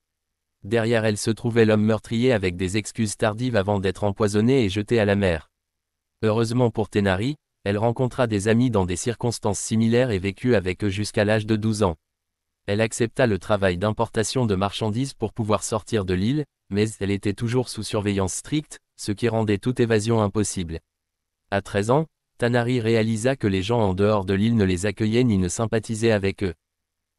Derrière elle se trouvait l'homme meurtrier avec des excuses tardives avant d'être empoisonné et jeté à la mer. Heureusement pour Tenari, elle rencontra des amis dans des circonstances similaires et vécut avec eux jusqu'à l'âge de 12 ans. Elle accepta le travail d'importation de marchandises pour pouvoir sortir de l'île, mais elle était toujours sous surveillance stricte, ce qui rendait toute évasion impossible. À 13 ans, Tanari réalisa que les gens en dehors de l'île ne les accueillaient ni ne sympathisaient avec eux.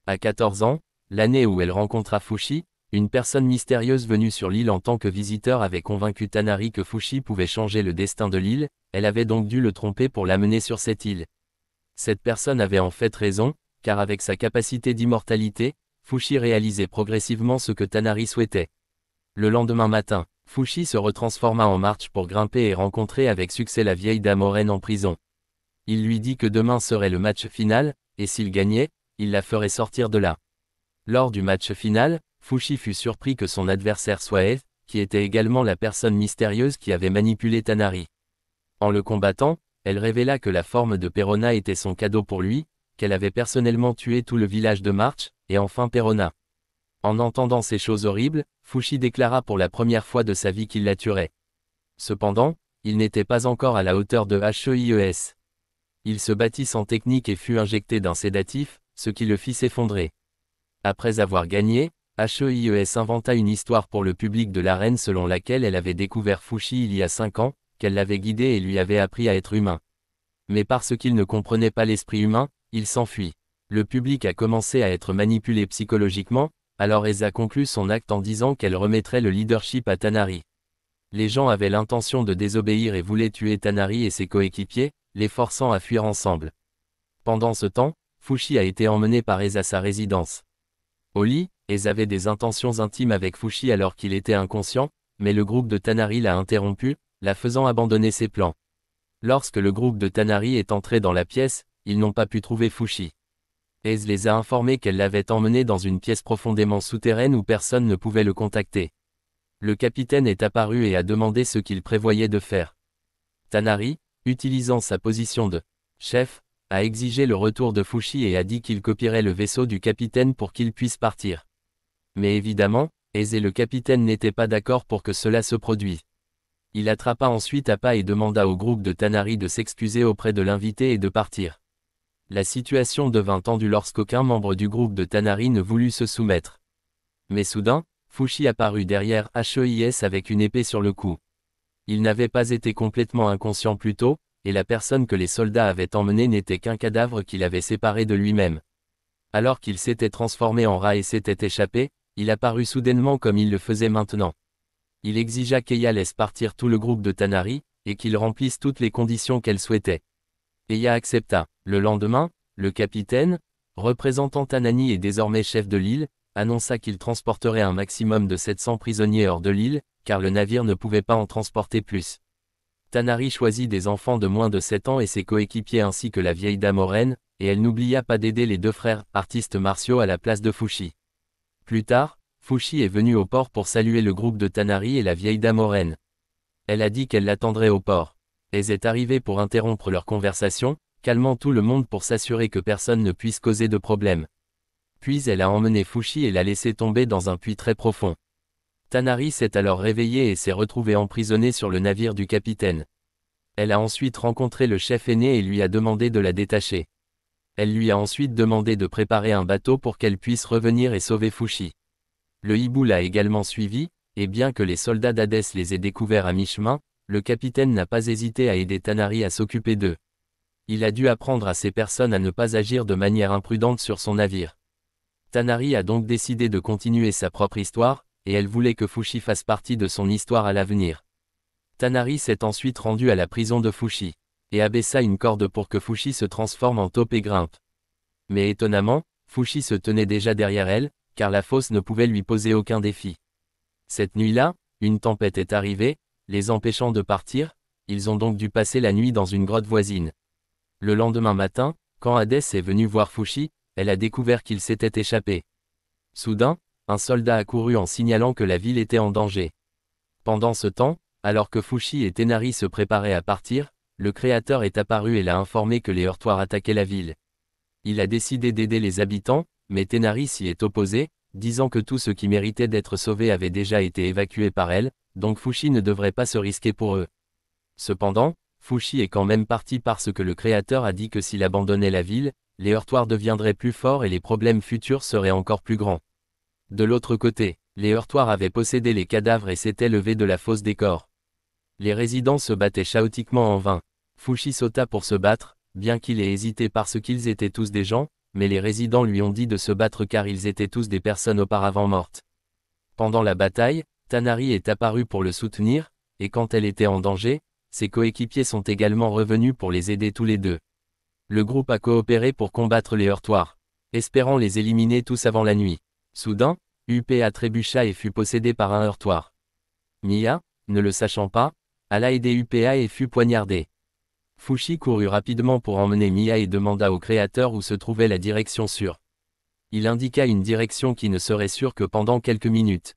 À 14 ans, l'année où elle rencontra Fushi, une personne mystérieuse venue sur l'île en tant que visiteur avait convaincu Tanari que Fushi pouvait changer le destin de l'île, elle avait donc dû le tromper pour l'amener sur cette île. Cette personne avait en fait raison, car avec sa capacité d'immortalité, Fushi réalisait progressivement ce que Tanari souhaitait. Le lendemain matin, Fushi se retransforma en marche pour grimper et rencontrer avec succès la vieille dame Oren en prison. Il lui dit que demain serait le match final, et s'il gagnait, il la ferait sortir de là. Lors du match final, Fushi fut surpris que son adversaire soit Eve, qui était également la personne mystérieuse qui avait manipulé Tanari. En le combattant, elle révéla que la forme de Perona était son cadeau pour lui, qu'elle avait personnellement tué tout le village de March, et enfin Perona. En entendant ces choses horribles, Fushi déclara pour la première fois de sa vie qu'il la tuerait. Cependant, il n'était pas encore à la hauteur de HEIES. Il se battit sans technique et fut injecté d'un sédatif, ce qui le fit s'effondrer. Après avoir gagné, HEIES inventa une histoire pour le public de l'arène selon laquelle elle avait découvert Fushi il y a 5 ans, qu'elle l'avait guidé et lui avait appris à être humain. Mais parce qu'il ne comprenait pas l'esprit humain, il s'enfuit. Le public a commencé à être manipulé psychologiquement, alors Eza conclut son acte en disant qu'elle remettrait le leadership à Tanari. Les gens avaient l'intention de désobéir et voulaient tuer Tanari et ses coéquipiers, les forçant à fuir ensemble. Pendant ce temps, Fushi a été emmené par Eza à sa résidence. Au lit, Eza avait des intentions intimes avec Fushi alors qu'il était inconscient, mais le groupe de Tanari l'a interrompu, la faisant abandonner ses plans. Lorsque le groupe de Tanari est entré dans la pièce, ils n'ont pas pu trouver Fushi. Eze les a informés qu'elle l'avait emmené dans une pièce profondément souterraine où personne ne pouvait le contacter. Le capitaine est apparu et a demandé ce qu'il prévoyait de faire. Tanari, utilisant sa position de chef, a exigé le retour de Fushi et a dit qu'il copierait le vaisseau du capitaine pour qu'il puisse partir. Mais évidemment, Eze et le capitaine n'étaient pas d'accord pour que cela se produise. Il attrapa ensuite Appa et demanda au groupe de Tanari de s'excuser auprès de l'invité et de partir. La situation devint tendue lorsqu'aucun membre du groupe de Tanari ne voulut se soumettre. Mais soudain, Fushi apparut derrière HEIS avec une épée sur le cou. Il n'avait pas été complètement inconscient plus tôt, et la personne que les soldats avaient emmenée n'était qu'un cadavre qu'il avait séparé de lui-même. Alors qu'il s'était transformé en rat et s'était échappé, il apparut soudainement comme il le faisait maintenant. Il exigea qu'Eya laisse partir tout le groupe de Tanari, et qu'il remplisse toutes les conditions qu'elle souhaitait. Eya accepta. Le lendemain, le capitaine, représentant Tanani et désormais chef de l'île, annonça qu'il transporterait un maximum de 700 prisonniers hors de l'île, car le navire ne pouvait pas en transporter plus. Tanari choisit des enfants de moins de 7 ans et ses coéquipiers ainsi que la vieille dame Oren, et elle n'oublia pas d'aider les deux frères, artistes martiaux à la place de Fushi. Plus tard, Fushi est venu au port pour saluer le groupe de Tanari et la vieille dame Oren. Elle a dit qu'elle l'attendrait au port. Eze est arrivée pour interrompre leur conversation, calmant tout le monde pour s'assurer que personne ne puisse causer de problème. Puis elle a emmené Fushi et l'a laissé tomber dans un puits très profond. Tanari s'est alors réveillée et s'est retrouvée emprisonnée sur le navire du capitaine. Elle a ensuite rencontré le chef aîné et lui a demandé de la détacher. Elle lui a ensuite demandé de préparer un bateau pour qu'elle puisse revenir et sauver Fushi. Le hibou l'a également suivi, et bien que les soldats d'Hadès les aient découverts à mi-chemin, le capitaine n'a pas hésité à aider Tanari à s'occuper d'eux. Il a dû apprendre à ces personnes à ne pas agir de manière imprudente sur son navire. Tanari a donc décidé de continuer sa propre histoire, et elle voulait que Fushi fasse partie de son histoire à l'avenir. Tanari s'est ensuite rendu à la prison de Fushi, et abaissa une corde pour que Fushi se transforme en taupe et grimpe. Mais étonnamment, Fushi se tenait déjà derrière elle, car la fosse ne pouvait lui poser aucun défi. Cette nuit-là, une tempête est arrivée, les empêchant de partir, ils ont donc dû passer la nuit dans une grotte voisine. Le lendemain matin, quand Hadès est venu voir Fushi, elle a découvert qu'il s'était échappé. Soudain, un soldat a couru en signalant que la ville était en danger. Pendant ce temps, alors que Fushi et Tenari se préparaient à partir, le créateur est apparu et l'a informé que les heurtoirs attaquaient la ville. Il a décidé d'aider les habitants, mais Tenari s'y est opposé, disant que tout ce qui méritait d'être sauvé avait déjà été évacué par elle, donc Fushi ne devrait pas se risquer pour eux. Cependant, Fushi est quand même parti parce que le créateur a dit que s'il abandonnait la ville, les heurtoirs deviendraient plus forts et les problèmes futurs seraient encore plus grands. De l'autre côté, les heurtoirs avaient possédé les cadavres et s'étaient levés de la fosse des corps. Les résidents se battaient chaotiquement en vain. Fushi sauta pour se battre, bien qu'il ait hésité parce qu'ils étaient tous des gens, mais les résidents lui ont dit de se battre car ils étaient tous des personnes auparavant mortes. Pendant la bataille, Tanari est apparue pour le soutenir, et quand elle était en danger, ses coéquipiers sont également revenus pour les aider tous les deux. Le groupe a coopéré pour combattre les heurtoirs, espérant les éliminer tous avant la nuit. Soudain, UPA trébucha et fut possédé par un heurtoir. Mia, ne le sachant pas, alla aider UPA et fut poignardé. Fushi courut rapidement pour emmener Mia et demanda au créateur où se trouvait la direction sûre. Il indiqua une direction qui ne serait sûre que pendant quelques minutes.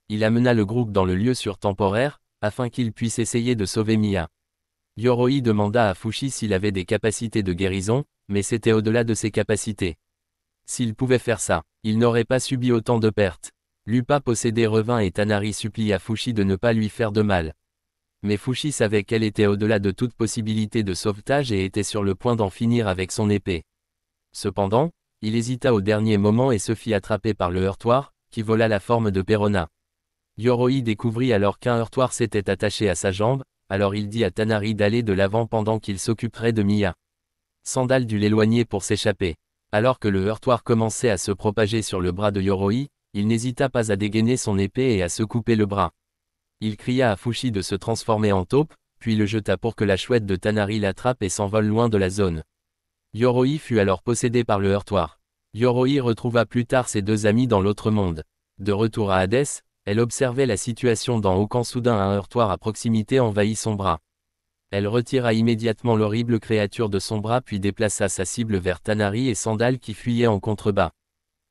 Il amena le groupe dans le lieu sûr temporaire, afin qu'il puisse essayer de sauver Mia. Yoroi demanda à Fushi s'il avait des capacités de guérison, mais c'était au-delà de ses capacités. S'il pouvait faire ça, il n'aurait pas subi autant de pertes. L'UPA possédé revint et Tanari supplia Fushi de ne pas lui faire de mal. Mais Fushi savait qu'elle était au-delà de toute possibilité de sauvetage et était sur le point d'en finir avec son épée. Cependant, il hésita au dernier moment et se fit attraper par le heurtoir, qui vola la forme de Perona. Yoroi découvrit alors qu'un heurtoir s'était attaché à sa jambe, alors il dit à Tanari d'aller de l'avant pendant qu'il s'occuperait de Mia. Sandal dut l'éloigner pour s'échapper. Alors que le heurtoir commençait à se propager sur le bras de Yoroi, il n'hésita pas à dégainer son épée et à se couper le bras. Il cria à Fushi de se transformer en taupe, puis le jeta pour que la chouette de Tanari l'attrape et s'envole loin de la zone. Yoroi fut alors possédé par le heurtoir. Yoroi retrouva plus tard ses deux amis dans l'autre monde. De retour à Hades, elle observait la situation dans haut quand soudain un heurtoir à proximité envahit son bras. Elle retira immédiatement l'horrible créature de son bras puis déplaça sa cible vers Tanari et Sandal qui fuyaient en contrebas.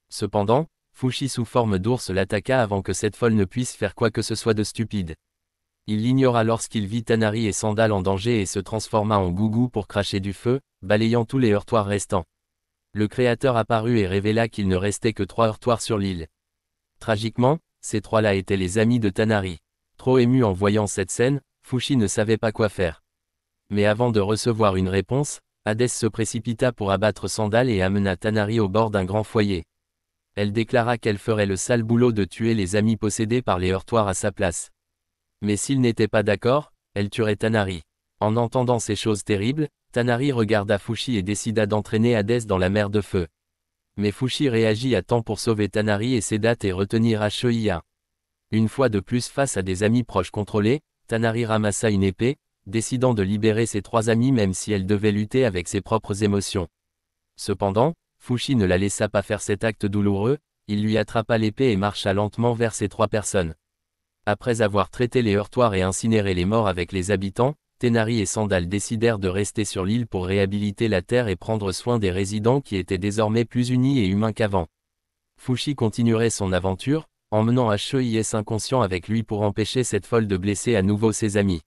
Cependant, Fushi sous forme d'ours l'attaqua avant que cette folle ne puisse faire quoi que ce soit de stupide. Il l'ignora lorsqu'il vit Tanari et Sandal en danger et se transforma en gougou pour cracher du feu, balayant tous les heurtoirs restants. Le créateur apparut et révéla qu'il ne restait que 3 heurtoirs sur l'île. Tragiquement, ces 3-là étaient les amis de Tanari. Trop ému en voyant cette scène, Fushi ne savait pas quoi faire. Mais avant de recevoir une réponse, Hades se précipita pour abattre Sandal et amena Tanari au bord d'un grand foyer. Elle déclara qu'elle ferait le sale boulot de tuer les amis possédés par les heurtoirs à sa place. Mais s'il n'était pas d'accord, elle tuerait Tanari. En entendant ces choses terribles, Tanari regarda Fushi et décida d'entraîner Hades dans la mer de feu. Mais Fushi réagit à temps pour sauver Tanari et Sedat et retenir Ashia. Une fois de plus face à des amis proches contrôlés, Tanari ramassa une épée, décidant de libérer ses 3 amis même si elle devait lutter avec ses propres émotions. Cependant, Fushi ne la laissa pas faire cet acte douloureux, il lui attrapa l'épée et marcha lentement vers ces 3 personnes. Après avoir traité les heurtoirs et incinéré les morts avec les habitants, Tanari et Sandal décidèrent de rester sur l'île pour réhabiliter la terre et prendre soin des résidents qui étaient désormais plus unis et humains qu'avant. Fushi continuerait son aventure, emmenant H.E.I.S inconscient avec lui pour empêcher cette folle de blesser à nouveau ses amis.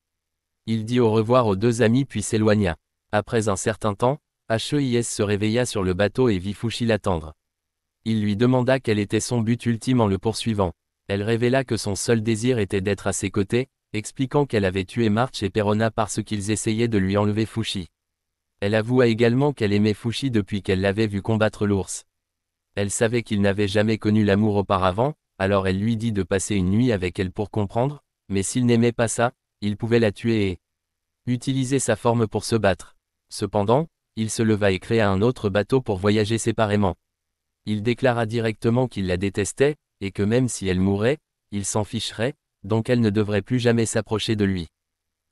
Il dit au revoir aux 2 amis puis s'éloigna. Après un certain temps, H.E.I.S se réveilla sur le bateau et vit Fushi l'attendre. Il lui demanda quel était son but ultime en le poursuivant. Elle révéla que son seul désir était d'être à ses côtés, expliquant qu'elle avait tué March et Perona parce qu'ils essayaient de lui enlever Fushi. Elle avoua également qu'elle aimait Fushi depuis qu'elle l'avait vu combattre l'ours. Elle savait qu'il n'avait jamais connu l'amour auparavant, alors elle lui dit de passer une nuit avec elle pour comprendre, mais s'il n'aimait pas ça, il pouvait la tuer et utiliser sa forme pour se battre. Cependant, il se leva et créa un autre bateau pour voyager séparément. Il déclara directement qu'il la détestait, et que même si elle mourait, il s'en ficherait, donc elle ne devrait plus jamais s'approcher de lui.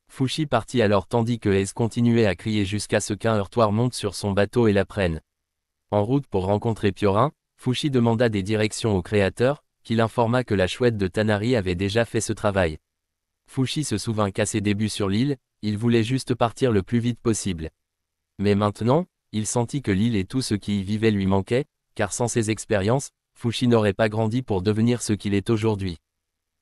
Fushi partit alors tandis que Ace continuait à crier jusqu'à ce qu'un heurtoir monte sur son bateau et la prenne. En route pour rencontrer Piorin, Fushi demanda des directions au créateur, qui l'informa que la chouette de Tanari avait déjà fait ce travail. Fushi se souvint qu'à ses débuts sur l'île, il voulait juste partir le plus vite possible. Mais maintenant, il sentit que l'île et tout ce qui y vivait lui manquait, car sans ses expériences, Fushi n'aurait pas grandi pour devenir ce qu'il est aujourd'hui.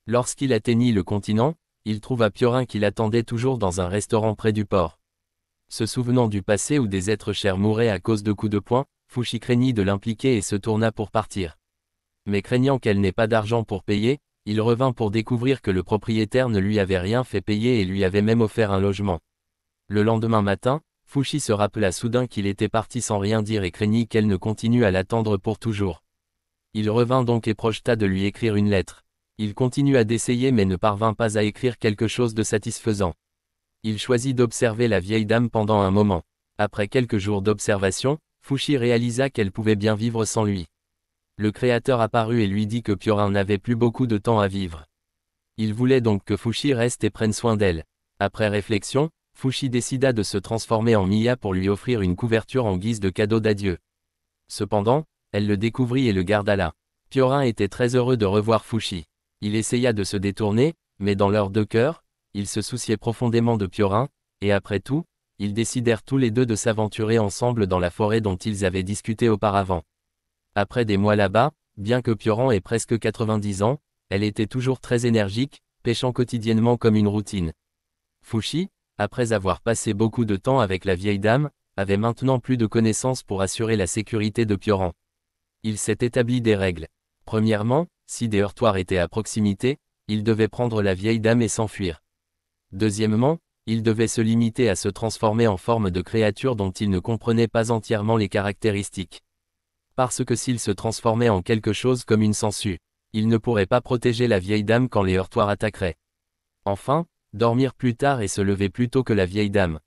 Lorsqu'il atteignit le continent, il trouva Piorin qui l'attendait toujours dans un restaurant près du port. Se souvenant du passé où des êtres chers mouraient à cause de coups de poing, Fushi craignit de l'impliquer et se tourna pour partir. Mais craignant qu'elle n'ait pas d'argent pour payer, il revint pour découvrir que le propriétaire ne lui avait rien fait payer et lui avait même offert un logement. Le lendemain matin, Fushi se rappela soudain qu'il était parti sans rien dire et craignit qu'elle ne continue à l'attendre pour toujours. Il revint donc et projeta de lui écrire une lettre. Il continua d'essayer mais ne parvint pas à écrire quelque chose de satisfaisant. Il choisit d'observer la vieille dame pendant un moment. Après quelques jours d'observation, Fushi réalisa qu'elle pouvait bien vivre sans lui. Le créateur apparut et lui dit que Piorin n'avait plus beaucoup de temps à vivre. Il voulait donc que Fushi reste et prenne soin d'elle. Après réflexion, Fushi décida de se transformer en Mia pour lui offrir une couverture en guise de cadeau d'adieu. Cependant, elle le découvrit et le garda là. Piorin était très heureux de revoir Fushi. Il essaya de se détourner, mais dans leurs deux cœurs, ils se souciaient profondément de Piorin, et après tout, ils décidèrent tous les deux de s'aventurer ensemble dans la forêt dont ils avaient discuté auparavant. Après des mois là-bas, bien que Pioran ait presque 90 ans, elle était toujours très énergique, pêchant quotidiennement comme une routine. Fushi, après avoir passé beaucoup de temps avec la vieille dame, avait maintenant plus de connaissances pour assurer la sécurité de Pioran. Il s'est établi des règles. Premièrement, si des heurtoirs étaient à proximité, il devait prendre la vieille dame et s'enfuir. Deuxièmement, il devait se limiter à se transformer en forme de créature dont il ne comprenait pas entièrement les caractéristiques. Parce que s'il se transformait en quelque chose comme une sangsue, il ne pourrait pas protéger la vieille dame quand les heurtoirs attaqueraient. Enfin, dormir plus tard et se lever plus tôt que la vieille dame.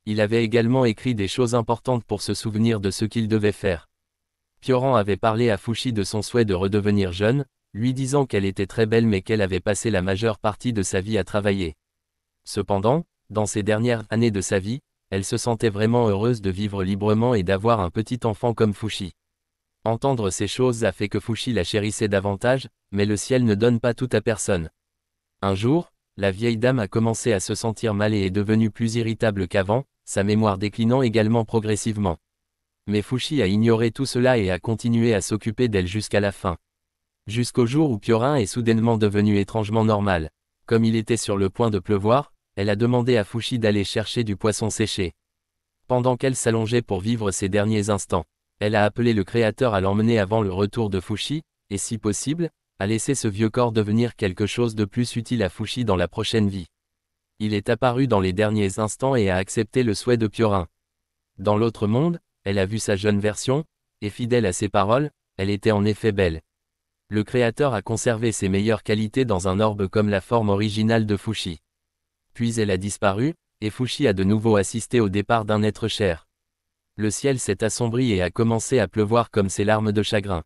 Il avait également écrit des choses importantes pour se souvenir de ce qu'il devait faire. Pioran avait parlé à Fushi de son souhait de redevenir jeune, lui disant qu'elle était très belle mais qu'elle avait passé la majeure partie de sa vie à travailler. Cependant, dans ces dernières années de sa vie, elle se sentait vraiment heureuse de vivre librement et d'avoir un petit enfant comme Fushi. Entendre ces choses a fait que Fushi la chérissait davantage, mais le ciel ne donne pas tout à personne. Un jour, la vieille dame a commencé à se sentir mal et est devenue plus irritable qu'avant, sa mémoire déclinant également progressivement. Mais Fushi a ignoré tout cela et a continué à s'occuper d'elle jusqu'à la fin. Jusqu'au jour où Piorin est soudainement devenu étrangement normal. Comme il était sur le point de pleuvoir, elle a demandé à Fushi d'aller chercher du poisson séché. Pendant qu'elle s'allongeait pour vivre ses derniers instants, elle a appelé le créateur à l'emmener avant le retour de Fushi, et si possible, à laisser ce vieux corps devenir quelque chose de plus utile à Fushi dans la prochaine vie. Il est apparu dans les derniers instants et a accepté le souhait de Piorin. Dans l'autre monde, elle a vu sa jeune version, et fidèle à ses paroles, elle était en effet belle. Le créateur a conservé ses meilleures qualités dans un orbe comme la forme originale de Fushi. Puis elle a disparu, et Fushi a de nouveau assisté au départ d'un être cher. Le ciel s'est assombri et a commencé à pleuvoir comme ses larmes de chagrin.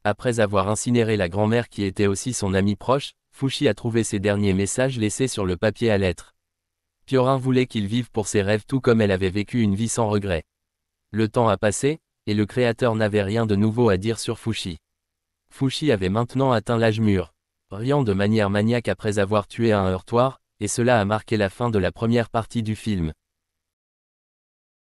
Après avoir incinéré la grand-mère qui était aussi son amie proche, Fushi a trouvé ses derniers messages laissés sur le papier à lettres. Piorin voulait qu'il vive pour ses rêves tout comme elle avait vécu une vie sans regret. Le temps a passé, et le créateur n'avait rien de nouveau à dire sur Fushi. Fushi avait maintenant atteint l'âge mûr, riant de manière maniaque après avoir tué un heurtoir, et cela a marqué la fin de la première partie du film.